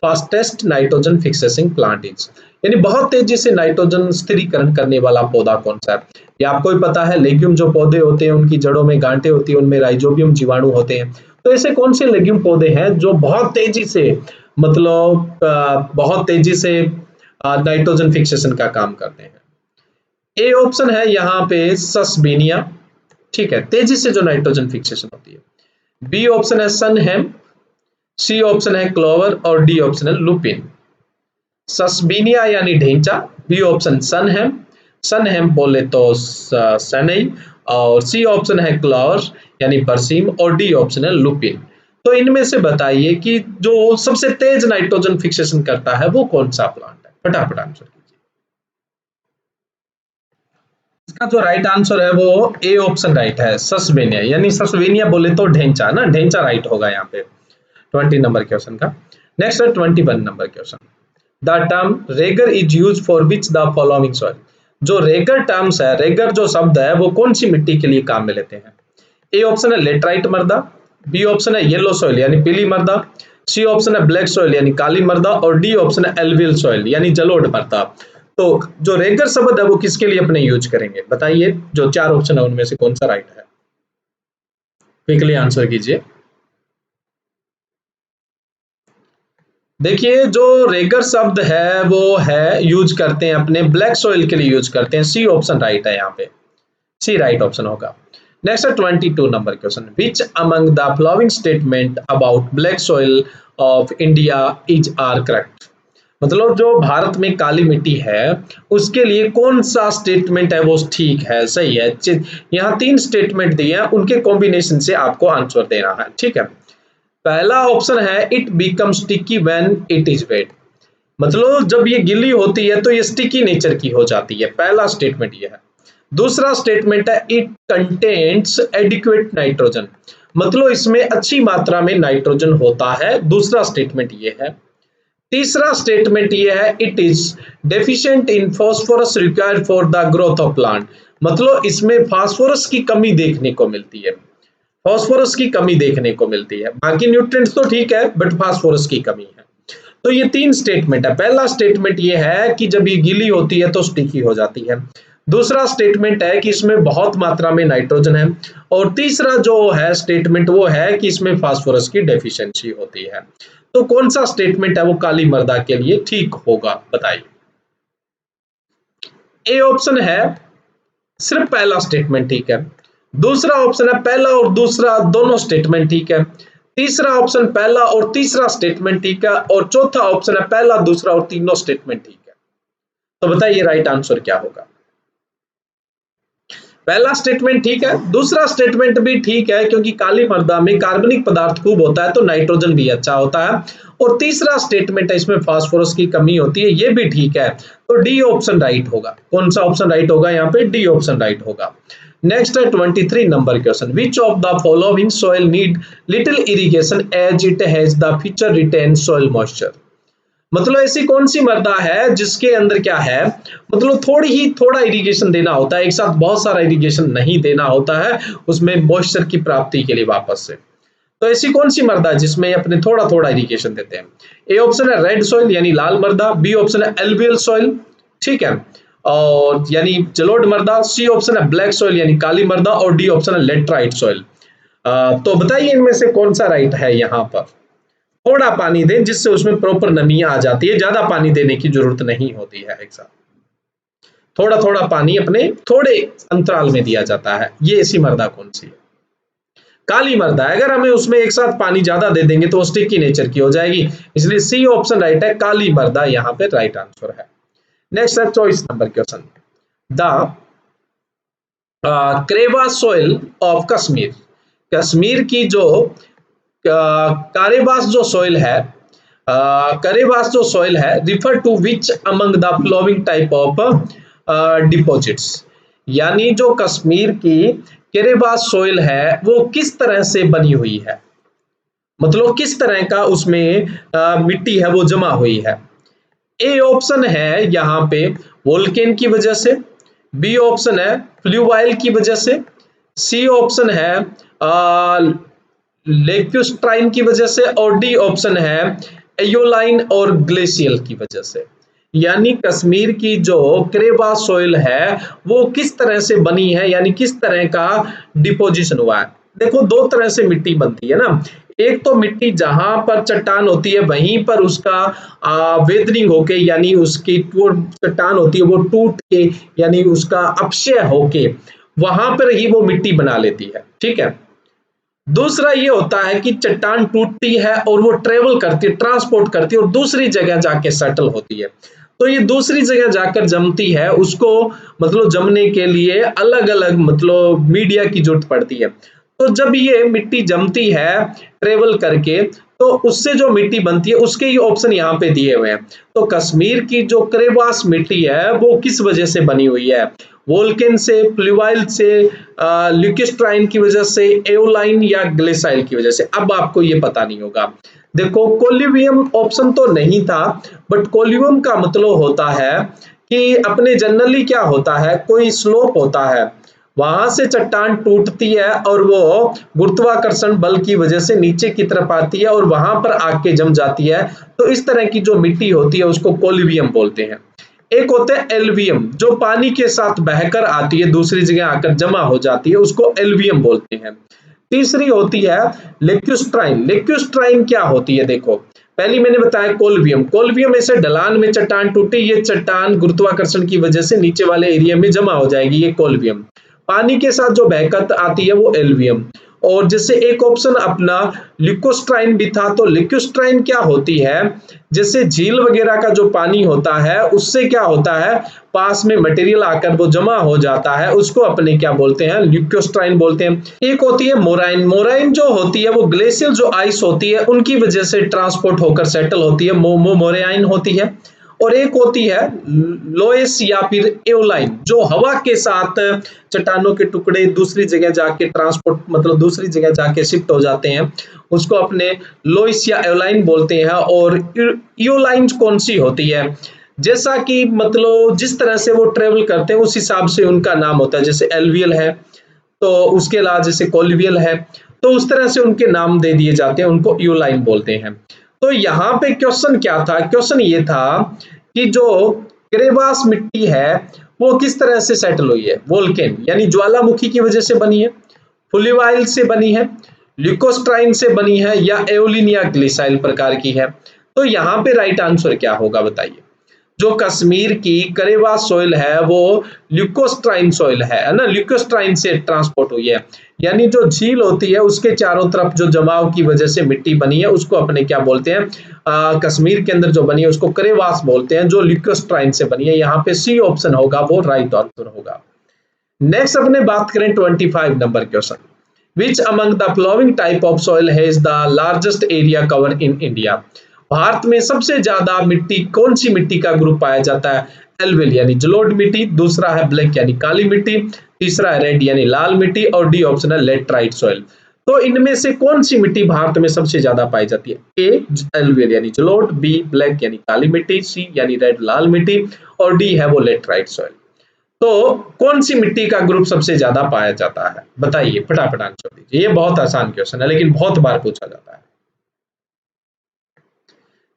fastest nitrogen fixing plant is, यानी बहुत तेजी से नाइट्रोजन स्थिरीकरण करने वाला पौधा कौन सा है? ये आपको ही पता है, लेग्यूम जो पौधे होते हैं उनकी जड़ों में गांठें होती है, उनमें राइजोबियम जीवाणु होते हैं। तो ऐसे कौन से लेग्यूम पौधे हैं जो बहुत तेजी से मतलब बहुत तेजी से नाइट्रोजन फिक्सेशन का काम करते हैं? ए ऑप्शन है यहाँ पे सस्बेनिया, ठीक है, तेजी से जो नाइट्रोजन फिक्सेशन होती है। बी ऑप्शन है सनहेम, सी ऑप्शन है क्लोवर, और डी ऑप्शन है लुपिन। सस्बिनिया यानी ढेंचा, बी ऑप्शन सनहेम, सनहेम बोले तो सनई, और सी ऑप्शन है क्लोवर यानी बरसीम, और डी ऑप्शन है लुपिन। तो इनमें से बताइए कि जो सबसे तेज नाइट्रोजन फिक्सेशन करता है वो कौन सा प्लांट है? फटाफट आंसर कीजिए। इसका जो राइट आंसर है वो ए ऑप्शन राइट है, सस्बेनिया, यानी सस्बेनिया बोले तो ढेंचा ना, ढेंचा राइट होगा यहाँ पे 20 नंबर क्वेश्चन का। नेक्स्ट है 21 number question, the term Regar is use for which the following soil. जो रेगर टर्म्स है, रेगर जो शब्द है वो कौन सी मिट्टी के लिए काम में लेते हैं? ए ऑप्शन है लेटराइट मृदा, बी ऑप्शन है येलो सॉइल यानी पीली मृदा, सी ऑप्शन है ब्लैक सॉइल यानी काली मृदा, और डी ऑप्शन है एल्वियल सॉइल यानी जलोढ़ मृदा। तो जो रेगर शब्द है वो किसके लिए अपने यूज करेंगे? बताइए, जो चार ऑप्शन है उनमें से कौन सा राइट है? क्विकली आंसर कीजिए। देखिए जो रेगर शब्द है वो है यूज करते हैं अपने ब्लैक सॉइल के लिए यूज करते हैं, सी ऑप्शन राइट है यहाँ पे, सी राइट ऑप्शन होगा। Next 22 number question, which among the following statement about black soil of India is are correct. मतलब जो भारत में काली मिट्टी है उसके लिए कौन सा स्टेटमेंट है वो ठीक है, सही है। यहाँ तीन स्टेटमेंट दिए हैं, उनके कॉम्बिनेशन से आपको आंसर देना है, ठीक है। पहला ऑप्शन है it become sticky when it is wet, मतलब जब ये गीली होती है तो ये स्टिकी नेचर की हो जाती है, पहला स्टेटमेंट ये है। दूसरा स्टेटमेंट है इट कंटेन्स एडिक्वेट नाइट्रोजन, मतलब इसमें अच्छी मात्रा में नाइट्रोजन होता है, दूसरा स्टेटमेंट ये है। तीसरा स्टेटमेंट ये है it is deficient in phosphorus required for the growth of plant, मतलब इसमें फास्फोरस की कमी देखने को मिलती है, फास्फोरस की कमी देखने को मिलती है, बाकी न्यूट्रिएंट्स तो ठीक है बट फास्फोरस की कमी है। तो ये 3 स्टेटमेंट है। पहला स्टेटमेंट ये है कि जब ये गीली होती है तो स्टिकी हो जाती है। दूसरा स्टेटमेंट है कि इसमें बहुत मात्रा में नाइट्रोजन है, और तीसरा जो है स्टेटमेंट वो है कि इसमें फास्फोरस की डेफिशिएंसी होती है। तो कौन सा स्टेटमेंट है वो काली मृदा के लिए ठीक होगा, बताइए। ए ऑप्शन है सिर्फ पहला स्टेटमेंट ठीक है। दूसरा ऑप्शन है पहला और दूसरा दोनों स्टेटमेंट ठीक है। तीसरा ऑप्शन पहला और तीसरा स्टेटमेंट ठीक है, और चौथा ऑप्शन है पहला, दूसरा और तीनों स्टेटमेंट ठीक है। तो बताइए राइट आंसर क्या होगा। पहला स्टेटमेंट ठीक है, दूसरा स्टेटमेंट भी ठीक है क्योंकि काली मृदा में कार्बनिक पदार्थ खूब होता है तो नाइट्रोजन भी अच्छा होता है, और तीसरा स्टेटमेंट है इसमें फास्फोरस की कमी होती है, ये भी ठीक है। तो डी ऑप्शन राइट होगा। कौन सा ऑप्शन राइट होगा यहाँ पे? डी ऑप्शन राइट होगा। नेक्स्ट है 23 number question. Which of the following soil need little irrigation as it has the feature retain soil moisture. मतलब ऐसी कौन सी मृदा है जिसके अंदर क्या है, मतलब थोड़ा इरिगेशन देना होता है, एक साथ बहुत सारा इरिगेशन नहीं देना होता है उसमें मॉइस्चर की प्राप्ति के लिए वापस से। तो ऐसी कौन सी मृदा है जिसमें अपने थोड़ा थोड़ा इरिगेशन देते हैं? ए ऑप्शन है रेड सॉइल यानी लाल मृदा, बी ऑप्शन है एल्वियल सॉइल, ठीक है, और यानी जलोढ़ मृदा, सी ऑप्शन है ब्लैक सॉइल यानी काली मृदा, और डी ऑप्शन है लेटराइट सॉइल। तो बताइए इनमें से कौन सा राइट है यहाँ पर। थोड़ा पानी दें जिससे उसमें प्रॉपर नमी आ जाती है, ज्यादा पानी देने की जरूरत नहीं होती है, एक साथ थोड़ा थोड़ा पानी अपने थोड़े अंतराल में दिया जाता है। ये ऐसी मृदा कौन सी है? काली मृदा। अगर हमें उसमें एक साथ पानी ज्यादा दे देंगे तो स्टिकी नेचर की हो जाएगी, इसलिए सी ऑप्शन राइट है, काली मृदा यहाँ पे राइट आंसर है। नेक्स्ट है 24 number question. The karewa soil of Kashmir. Kashmir की जो कारेबास जो सॉइल है, करेबास जो सॉइल है, refer to which among the following type of deposits. यानी जो कश्मीर की करेबास सॉइल है वो किस तरह से बनी हुई है, मतलब किस तरह का उसमें मिट्टी है वो जमा हुई है। ए ऑप्शन है यहाँ पे वोल्केन की वजह से, बी ऑप्शन है फ्लूवाइल की वजह से, सी ऑप्शन है लेक्यूस्ट्राइन की वजह से, और डी ऑप्शन है एयोलाइन और ग्लेशियल की वजह से। यानी कश्मीर की जो क्रेबा सॉइल है वो किस तरह से बनी है, यानी किस तरह का डिपोजिशन हुआ है। देखो दो तरह से मिट्टी बनती है ना, एक तो मिट्टी जहां पर चट्टान होती है वहीं पर उसका वेदरिंग होके, यानी उसकी वो चट्टान होती है वो टूट के, यानी उसका अपक्षय होके वहां पर ही वो मिट्टी बना लेती है, ठीक है। दूसरा ये होता है कि चट्टान टूटती है और वो ट्रेवल करती है, ट्रांसपोर्ट करती है और दूसरी जगह जाके सेटल होती है। तो ये दूसरी जगह जाकर जमती है, उसको मतलब जमने के लिए अलग अलग मतलब मीडिया की जरूरत पड़ती है। तो जब ये मिट्टी जमती है ट्रेवल करके तो उससे जो मिट्टी बनती है उसके ही ऑप्शन यहाँ पे दिए हुए हैं। तो कश्मीर की जो क्रेवास मिट्टी है वो किस वजह से बनी हुई है? वोल्केन से, फ्लूवाइल से, ल्यूकिस्ट्राइन की वजह से, एओलाइन या ग्लेसाइल की वजह से। अब आपको ये पता नहीं होगा। देखो कोलिवियम ऑप्शन तो नहीं था, बट कोलिवियम का मतलब होता है कि अपने जनरली क्या होता है, कोई स्लोप होता है वहां से चट्टान टूटती है और वो गुरुत्वाकर्षण बल की वजह से नीचे की तरफ आती है और वहां पर आके जम जाती है। तो इस तरह की जो मिट्टी होती है उसको कोलिवियम बोलते हैं। एक होता है एल्वियम जो पानी के साथ बहकर आती है दूसरी जगह आकर जमा हो जाती है, उसको एल्वियम बोलते हैं। तीसरी होती है लेक्यूस्ट्राइन। लेक्यूस्ट्राइन क्या होती है? देखो पहली मैंने बताया कोलवियम। कोलवियम ऐसे ढलान में चट्टान टूटी, ये चट्टान गुरुत्वाकर्षण की वजह से नीचे वाले एरिया में जमा हो जाएगी, ये कोलवियम। पानी के साथ जो बहकर आती है वो एल्वियम। और जैसे एक ऑप्शन अपना लिकोस्ट्राइन भी था, तो लिकोस्ट्राइन क्या होती है, जैसे झील वगैरह का जो पानी होता है उससे क्या होता है पास में मटेरियल आकर वो जमा हो जाता है, उसको अपने क्या बोलते हैं, लिकोस्ट्राइन बोलते हैं। एक होती है मोराइन। मोराइन जो होती है वो ग्लेशियल जो आइस होती है उनकी वजह से ट्रांसपोर्ट होकर सेटल होती है, मोराइन होती है। और एक होती है लोएस या फिर एओलाइन जो हवा के साथ चट्टानों के टुकड़े दूसरी जगह जाके ट्रांसपोर्ट मतलब दूसरी जगह जाके शिफ्ट हो जाते हैं, उसको अपने लोइस या एओलाइन बोलते हैं। और एओलाइन कौन सी होती है, जैसा कि मतलब जिस तरह से वो ट्रेवल करते हैं उस हिसाब से उनका नाम होता है। जैसे एल्वियल है तो उसके अलावा जैसे कोलिवियल है तो उस तरह से उनके नाम दे दिए जाते हैं, उनको एओलाइन बोलते हैं। तो यहाँ पे क्वेश्चन क्या था, क्वेश्चन ये था कि जो क्रेवास मिट्टी है वो किस तरह से सेटल हुई है, वोल्केन यानी ज्वालामुखी की वजह से बनी है, फुलिवाइल से बनी है, ल्यूकोस्ट्राइन से बनी है, या एओलिन या ग्लिसाइल प्रकार की है। तो यहाँ पे राइट आंसर क्या होगा बताइए। जो कश्मीर की करेवा सॉइल है वो ल्यूकोस्ट्राइन सॉइल है ना, ल्यूकोस्ट्राइन से ट्रांसपोर्ट हुई है, यानी जो झील होती है उसके चारों तरफ जो जमाव की वजह से मिट्टी बनी है उसको अपने क्या बोलते हैं, कश्मीर के अंदर जो बनी है उसको करेवास बोलते हैं, जो ल्यूकोस्ट्राइन से बनी है। यहाँ पे सी ऑप्शन होगा वो राइट आंसर होगा। नेक्स्ट अपने बात करें 25 number question, which among the following type of soil has the largest area cover in India. Bharat में सबसे ज्यादा मिट्टी कौन सी मिट्टी का ग्रुप पाया जाता है, एल्विल यानी जलोढ़ मिट्टी, दूसरा है ब्लैक यानी काली मिट्टी, तीसरा है रेड यानी लाल मिट्टी, और डी ऑप्शन है लेटराइट सॉइल। तो इनमें से कौन सी मिट्टी भारत में सबसे ज्यादा पाई जाती है, ए एल्विल यानी जलोढ़, बी ब्लैक यानी काली मिट्टी, सी यानी रेड लाल मिट्टी, और डी है वो लेटराइट सॉइल। तो कौन सी मिट्टी का ग्रुप सबसे ज्यादा पाया जाता है, बताइए फटाफट आंसर दीजिए। ये बहुत आसान क्वेश्चन है लेकिन बहुत बार पूछा जाता है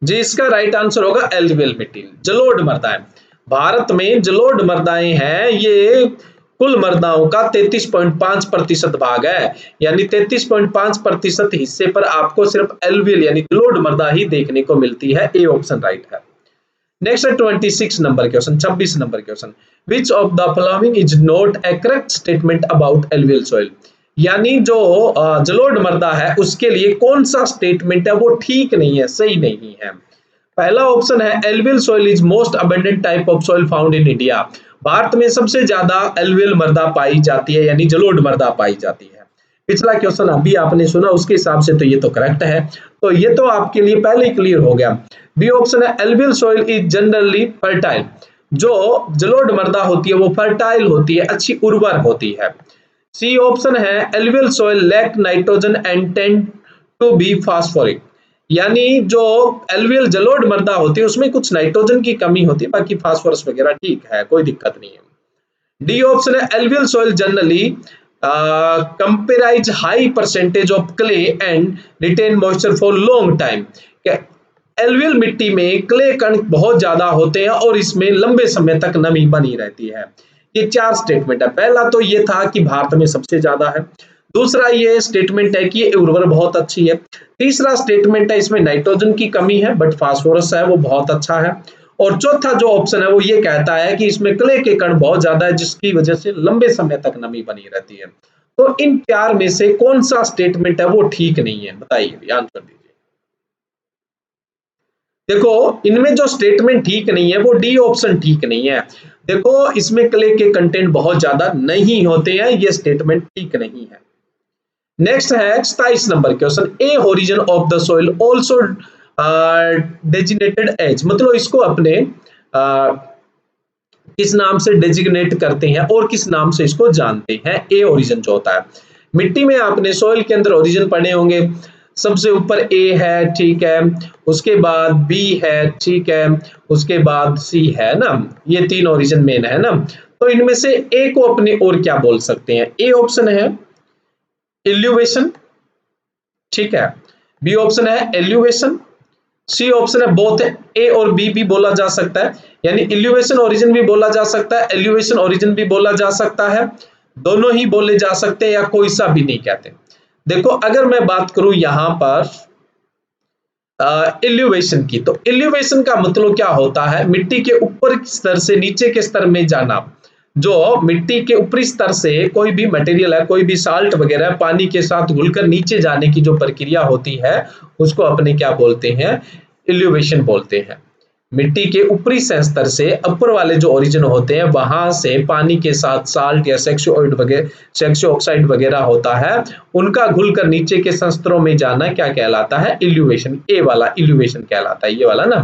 जी। इसका राइट आंसर होगा एल्वियल मिट्टी, जलोढ़ मृदाएं। भारत में जलोढ़ मृदाएं हैं, ये कुल मृदाओं का 33.5% भाग है, यानी 33.5% हिस्से पर आपको सिर्फ एल्वियल यानी जलोढ़ मृदा ही देखने को मिलती है। ए ऑप्शन राइट है। नेक्स्ट है 26 number question, 26 number question, which of the following is not a correct statement about alluvial soil. यानी जो जलोढ़ मृदा है उसके लिए कौन सा स्टेटमेंट है वो ठीक नहीं है, सही नहीं है। पहला ऑप्शन है alluvial soil is most abundant type of soil found in India. Bharat में सबसे ज्यादा एल्वियल मृदा पाई जाती है यानी जलोढ़ मृदा पाई जाती है। पिछला क्वेश्चन अभी आपने सुना उसके हिसाब से तो ये तो करेक्ट है, तो ये तो आपके लिए पहले ही क्लियर हो गया। बी ऑप्शन है alluvial soil is generally fertile. जो जलोढ़ मृदा होती है वो फर्टाइल होती है, अच्छी उर्वर होती है। सी ऑप्शन है alluvial soil lack nitrogen and tend to be phosphoric. यानी जो एल्वियल जलोढ़ मृदा होती है उसमें कुछ नाइट्रोजन की कमी होती है, बाकी फास्फोरस वगैरह ठीक है, कोई दिक्कत नहीं है। डी ऑप्शन है alluvial soil generally comprise high percentage of clay and retain moisture for long time. Alluvial मिट्टी में क्ले कण बहुत ज्यादा होते हैं और इसमें लंबे समय तक नमी बनी रहती है। ये चार स्टेटमेंट है। पहला तो ये था कि भारत में सबसे ज्यादा है, दूसरा ये स्टेटमेंट है कि ये उर्वर बहुत अच्छी है, तीसरा स्टेटमेंट है इसमें नाइट्रोजन की कमी है बट फास्फोरस है वो बहुत अच्छा है, और चौथा जो ऑप्शन है वो ये कहता है कि इसमें क्ले के कण बहुत ज्यादा है जिसकी वजह से लंबे समय तक नमी बनी रहती है। तो इन चार में से कौन सा स्टेटमेंट है वो ठीक नहीं है, बताइए आंसर दीजिए। देखो इनमें जो स्टेटमेंट ठीक नहीं है वो डी ऑप्शन ठीक नहीं है। देखो इसमें क्ले के कंटेंट बहुत ज्यादा नहीं होते हैं, ये स्टेटमेंट ठीक नहीं है। नेक्स्ट है 27 number question, a origin of the soil also designated as, मतलब इसको अपने किस नाम से डेजिग्नेट करते हैं और किस नाम से इसको जानते हैं। ए ओरिजिन जो होता है, मिट्टी में आपने सॉइल के अंदर ओरिजिन पढ़े होंगे, सबसे ऊपर ए है, ठीक है, उसके बाद बी है, ठीक है, उसके बाद सी है ना, ये तीन ओरिजिन मेन है ना। तो इनमें से ए को अपने और क्या बोल सकते हैं। ए ऑप्शन है इल्यूवेशन, ठीक है, बी ऑप्शन है एल्यूवेशन, सी ऑप्शन है बोथ, ए और बी भी बोला जा सकता है, यानी इल्यूवेशन ओरिजिन भी बोला जा सकता है, एल्यूवेशन ओरिजिन भी बोला जा सकता है, दोनों ही बोले जा सकते हैं या कोई सा भी नहीं कहते। देखो अगर मैं बात करूं यहां पर इल्यूवेशन की, तो इल्यूवेशन का मतलब क्या होता है, मिट्टी के ऊपर के स्तर से नीचे के स्तर में जाना। जो मिट्टी के ऊपरी स्तर से कोई भी मटेरियल है, कोई भी साल्ट वगैरह पानी के साथ घुलकर नीचे जाने की जो प्रक्रिया होती है उसको अपने क्या बोलते हैं, इल्यूवेशन बोलते हैं। मिट्टी के ऊपरी स्तर से ऊपर वाले जो ओरिजिन होते हैं वहां से पानी के साथ साल्ट या सेक्सो ऑक्साइड वगैरह होता है, उनका घुलकर नीचे के संस्तरों में जाना क्या कहलाता है, इल्यूवेशन। ए वाला इल्यूवेशन कहलाता है, ये वाला ना।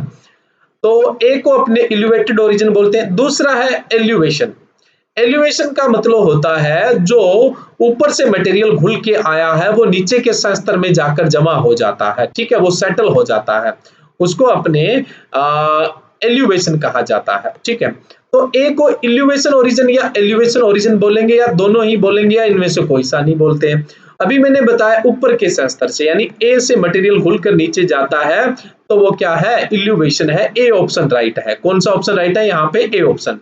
तो ए को अपने इल्यूवेटेड ओरिजिन बोलते हैं। दूसरा है एल्यूवेशन। एलिवेशन का मतलब होता है जो ऊपर से मटेरियल घुल के आया है वो नीचे के स्तर में जाकर जमा हो जाता है, ठीक है, वो सेटल हो जाता है, उसको अपने एलिवेशन कहा जाता है, ठीक है। तो ए को इल्यूवेशन ओरिजिन या एलिवेशन ओरिजिन बोलेंगे या दोनों ही बोलेंगे या इनमें से कोई सा नहीं बोलते हैं। अभी मैंने बताया ऊपर के स्तर से, यानी ए से मटेरियल घुलकर नीचे जाता है तो वो क्या है, इल्यूवेशन है। ए ऑप्शन राइट है। कौन सा ऑप्शन राइट है यहाँ पे, ए ऑप्शन।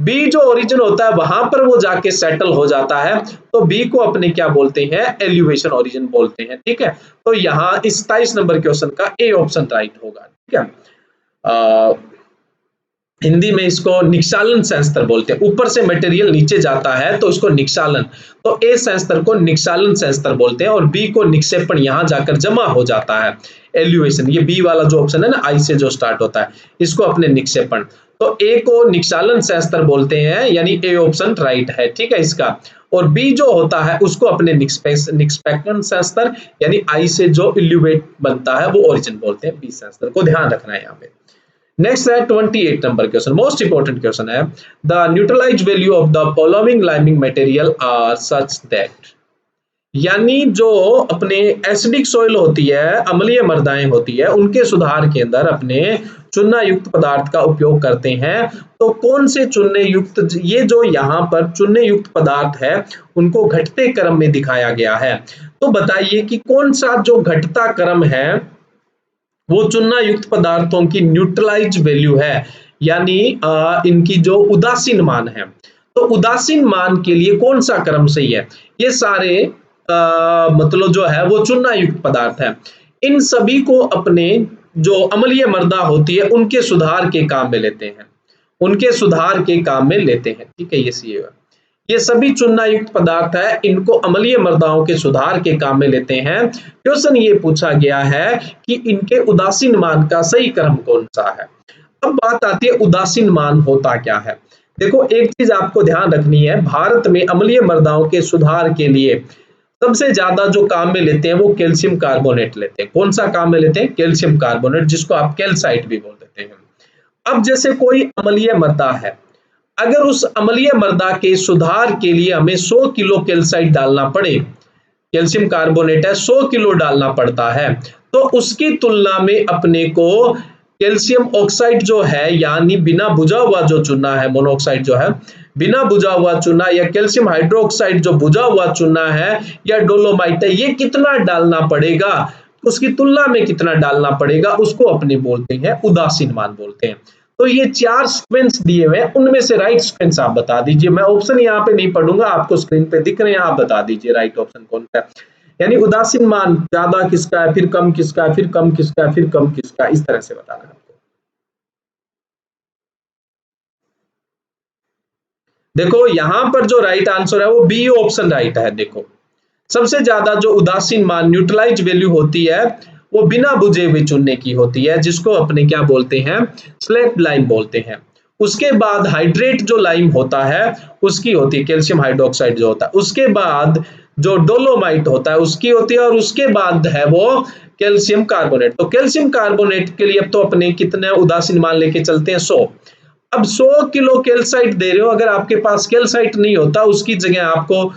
बी जो ओरिजिन होता है वहां पर वो जाके सेटल हो जाता है, तो बी को अपने क्या बोलते हैं, एल्यूवेशन ओरिजिन बोलते हैं। ठीक है, तो यहाँ 27 नंबर क्वेश्चन का ए ऑप्शन राइट होगा। ठीक है, हिंदी में इसको निक्षालन संस्तर बोलते हैं। ऊपर से मटेरियल नीचे जाता है तो इसको निक्षालन, तो ए संस्तर को निक्षालन संस्तर बोलते हैं और बी को निक्षेपण, यहां जाकर जमा हो जाता है, एल्यूवेशन। ये बी वाला जो ऑप्शन है ना, आई से जो स्टार्ट होता है, इसको अपने निक्षेपण, तो ए को निक्षालन संस्तर बोलते हैं, यानी ए ऑप्शन राइट है। ठीक है इसका। और बी जो होता है उसको अपने निक्षेपण संस्तर, यानी आई से जो इल्यूवेट बनता है वो ओरिजिन बोलते हैं, बी संस्तर को ध्यान रखना है यहाँ पे। नेक्स्ट है 28 number question, most important question है, the neutralize value of the following liming material are such that, यानी जो अपने एसिडिक सॉइल होती है, अम्लीय मृदाएं होती है, उनके सुधार के अंदर अपने चूना युक्त पदार्थ का उपयोग करते हैं। तो कौन से चूने युक्त, ये जो यहाँ पर चूने युक्त पदार्थ है उनको घटते क्रम में दिखाया गया है, तो बताइए कि कौन सा जो घटता क्रम है वो चूना युक्त पदार्थों की न्यूट्रलाइज वैल्यू है, यानी इनकी जो उदासीन मान है। तो उदासीन मान के लिए कौन सा क्रम सही है, ये सारे मतलब जो है वो चूना युक्त पदार्थ है, इन सभी को अपने जो अम्लीय मृदा होती है उनके सुधार के काम में लेते हैं, उनके सुधार के काम में लेते हैं। ठीक है, ये सभी चूना युक्त पदार्थ है, इनको अम्लीय मृदाओं के सुधार के काम में लेते हैं। क्वेश्चन ये पूछा गया है कि इनके उदासीन मान का सही क्रम कौन सा है। अब बात आती है उदासीन मान होता क्या है। देखो एक चीज आपको ध्यान रखनी है, भारत में अम्लीय मृदाओं के सुधार के लिए सबसे ज्यादा जो काम में लेते हैं वो कैल्शियम कार्बोनेट लेते हैं। कौन सा काम में लेते हैं, कैल्शियम कार्बोनेट, जिसको आप कैल्साइट भी बोल देते हैं। अब जैसे कोई अम्लीय मृदा है, अगर उस अम्लीय मृदा के सुधार के लिए हमें 100 किलो कैल्साइट डालना पड़े, कैल्शियम कार्बोनेट है 100 किलो डालना पड़ता है, तो उसकी तुलना में अपने को कैल्शियम ऑक्साइड जो है, यानी बिना बुझा हुआ जो चूना है, मोनोऑक्साइड जो है बिना बुझा हुआ चूना, या कैल्शियम हाइड्रोक्साइड जो बुझा हुआ चूना है, या डोलोमाइट है, ये कितना डालना पड़ेगा, उसकी तुलना में कितना डालना पड़ेगा, उसको अपने बोलते हैं उदासीन मान बोलते हैं। तो ये 4 सीक्वेंस दिए हुए हैं, उनमें से राइट सीक्वेंस आप बता दीजिए। मैं ऑप्शन यहाँ पे नहीं पढ़ूंगा, आपको स्क्रीन पे दिख रहे हैं, आप बता दीजिए राइट ऑप्शन कौन सा है। यानी उदासीन मान ज्यादा किसका है, फिर कम किसका है, फिर कम किसका है, फिर कम किसका है, इस तरह से बताना है आपको। देखो यहाँ पर जो राइट आंसर है वो बी ऑप्शन राइट है। देखो सबसे ज्यादा जो उदासीन मान न्यूट्रलाइज वैल्यू होती है वो बिना बुझे हुए चूने की होती है, जिसको अपने क्या बोलते हैं, स्लैक्ड लाइम बोलते हैं। उसके बाद हाइड्रेट जो लाइम होता है उसकी होती है कैल्शियम हाइड्रोक्साइड जो होता है, उसके बाद जो डोलोमाइट होता है उसकी होती है, और उसके बाद है वो कैल्शियम कार्बोनेट। तो कैल्शियम कार्बोनेट के लिए अब तो अपने कितने उदासीन मान लेके चलते हैं, 100। अब 100 किलो कैल्साइट दे रहे हो, अगर आपके पास कैल्साइट नहीं होता उसकी जगह आपको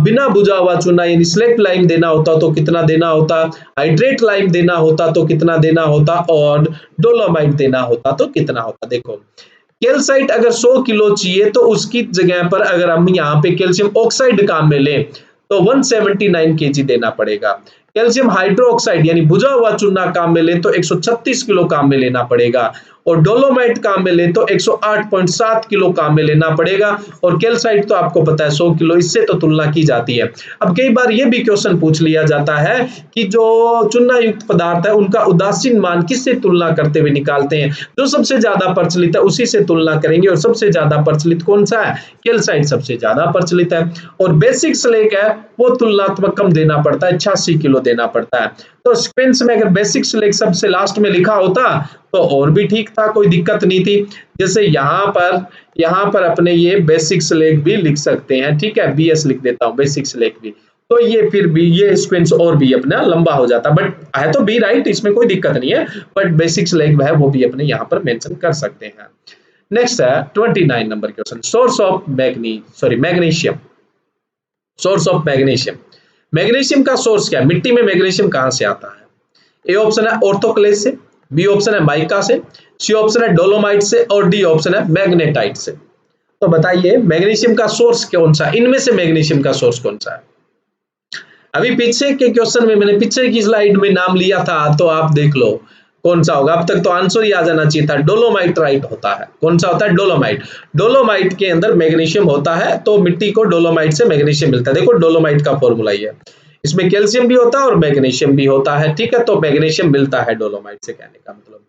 बिना बुझा हुआ चूना यानी स्लेक्ट लाइम देना होता तो कितना देना होता, हाइड्रेट लाइम देना होता तो कितना देना होता, और डोलोमाइट देना होता तो कितना होता। देखो कैल्साइट अगर 100 किलो चाहिए तो उसकी जगह पर अगर हम यहाँ पे कैल्शियम ऑक्साइड काम में लें तो 179 केजी देना पड़ेगा। कैल्शियम हाइड्रोक्साइड यानी बुझा हुआ चूना काम में लें तो 136 किलो काम में लेना पड़ेगा, और डोलोमाइट काम में ले तो 108.7 किलो काम में लेना पड़ेगा, और कैल्साइट तो आपको पता है 100 किलो, इससे तो तुलना की जाती है। अब कई बार ये भी क्वेश्चन पूछ लिया जाता है कि जो चूना युक्त पदार्थ है उनका उदासीन मान किससे तुलना करते हुए निकालते हैं, जो सबसे ज्यादा प्रचलित है उसी से तुलना करेंगे, और सबसे ज्यादा प्रचलित कौन सा है, कैल्साइट सबसे ज्यादा प्रचलित है। और बेसिक स्लेक है वो तुलनात्मक कम देना पड़ता है, 86 किलो देना पड़ता है। तो सीक्वेंस में अगर बेसिक स्लेक सबसे लास्ट में लिखा होता तो और भी ठीक था, कोई दिक्कत नहीं थी। जैसे यहाँ पर अपने ये बेसिक स्लेक भी लिख सकते हैं, ठीक है, बीएस लिख देता हूँ, बेसिक स्लेक भी, तो ये फिर भी ये सीक्वेंस और भी अपना लंबा हो जाता, बट है तो बी राइट, इसमें कोई दिक्कत नहीं है, बट बेसिक स्लेक है वो भी अपने यहाँ पर मेंशन कर सकते हैं। नेक्स्ट है 29 number question, source of magnesium. Source of magnesium, magnesium का सोर्स क्या है, मिट्टी में मैग्नीशियम कहां से आता है। ए ऑप्शन है ऑर्थोक्लेज से, बी ऑप्शन है माइका से, सी ऑप्शन है डोलोमाइट से, और डी ऑप्शन है मैग्नेटाइट से। तो बताइए मैग्नीशियम का सोर्स कौन सा, इनमें से मैग्नीशियम का सोर्स कौन सा है। अभी पीछे के क्वेश्चन में मैंने पीछे की स्लाइड में नाम लिया था, तो आप देख लो कौन सा होगा। अब तक तो आंसर ही आ जाना चाहिए था। डोलोमाइट राइट होता है। कौन सा होता है? डोलोमाइट। डोलोमाइट के अंदर मैग्नीशियम होता है, तो मिट्टी को डोलोमाइट से मैग्नीशियम मिलता है। देखो डोलोमाइट का फॉर्मूला ये है, इसमें कैल्शियम भी होता है और मैग्नीशियम भी होता है, ठीक है। तो मैग्नीशियम मिलता है डोलोमाइट से, कहने का मतलब।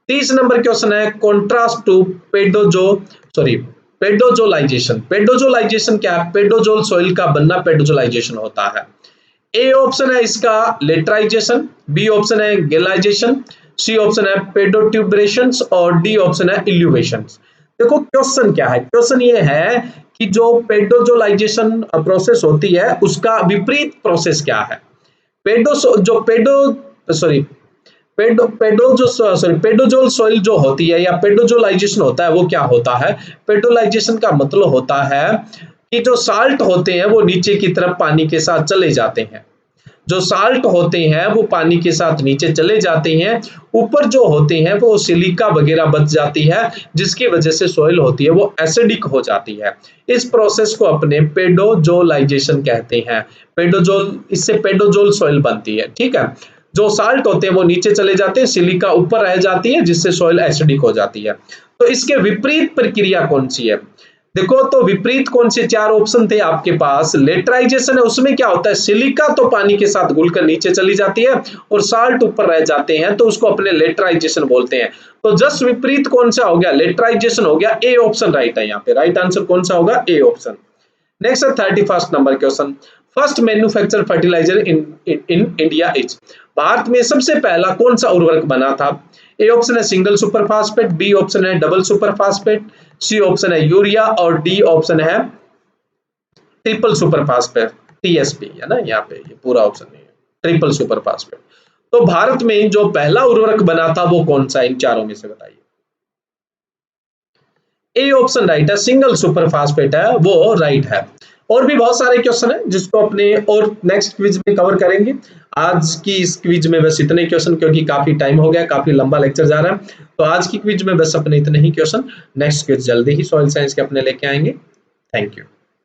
30 नंबर क्वेश्चन है, कॉन्ट्रास्ट टू पेडोजो सॉरी पेडोजोलाइजेशन। पेडोजोलाइजेशन क्या है? पेडोजोल सॉइल का बनना पेडोजोलाइजेशन होता है। ए ऑप्शन है इसका लेटराइजेशन, बी ऑप्शन है गेलाइजेशन, सी ऑप्शन है पेडोट्यूबरेशन और डी ऑप्शन है इल्यूवेशन। देखो क्वेश्चन क्या है, क्वेश्चन ये है कि जो पेडोजोलाइजेशन प्रोसेस होती है उसका विपरीत प्रोसेस क्या है। पेडो जो पेडो सॉरी पेडोजोल सॉइल जो होती है या पेडोजोलाइजेशन होता है वो क्या होता है। पेडोलाइजेशन का मतलब होता है कि जो साल्ट होते हैं वो नीचे की तरफ पानी के साथ चले जाते हैं। जो साल्ट होते हैं वो पानी के साथ नीचे चले जाते हैं, ऊपर जो होते हैं वो सिलिका वगैरह बच जाती है, जिसकी वजह से सॉइल होती है वो एसिडिक हो जाती है। इस प्रोसेस को अपने पेडोजोलाइजेशन कहते हैं। पेडोजोल, इससे पेडोजोल सॉइल बनती है, ठीक है। जो साल्ट होते हैं वो नीचे चले जाते हैं, सिलिका ऊपर रह जाती है, जिससे सॉइल एसिडिक हो जाती है। तो इसके विपरीत प्रक्रिया कौन सी है? देखो तो विपरीत कौन से 4 ऑप्शन थे आपके पास। लेटराइजेशन है, उसमें क्या होता है, सिलिका तो पानी के साथ घुलकर नीचे चली जाती है और साल्ट ऊपर रह जाते हैं, तो उसको अपने लेटराइजेशन बोलते हैं। तो जस्ट विपरीत कौन सा हो गया? लेटराइजेशन हो गया। ए ऑप्शन राइट है यहाँ पे। राइट आंसर कौन सा होगा? A option. नेक्स्ट है 31st number question. First manufacture fertiliser in India is. Bharat में सबसे पहला कौन सा उर्वरक बना था? ए ऑप्शन है single super phosphate, B option है double super phosphate, C option है यूरिया और डी ऑप्शन है ट्रिपल सुपर फास्फेट, टीएसपी है ना यहाँ पे, ये पूरा ऑप्शन नहीं है, ट्रिपल सुपर फास्फेट। तो भारत में जो पहला उर्वरक बना था वो कौन सा, इन चारों में से बताइए। ए ऑप्शन राइट है, सिंगल सुपर फास्फेट है वो राइट है। और भी बहुत सारे क्वेश्चन है जिसको अपने और नेक्स्ट क्विज में कवर करेंगे। आज की इस क्विज में बस इतने क्वेश्चन, क्योंकि काफी टाइम हो गया, काफी लंबा लेक्चर जा रहा है, तो आज की क्विज में बस अपने इतने ही क्वेश्चन। नेक्स्ट क्विज जल्दी ही सॉइल साइंस के अपने लेके आएंगे। Thank you.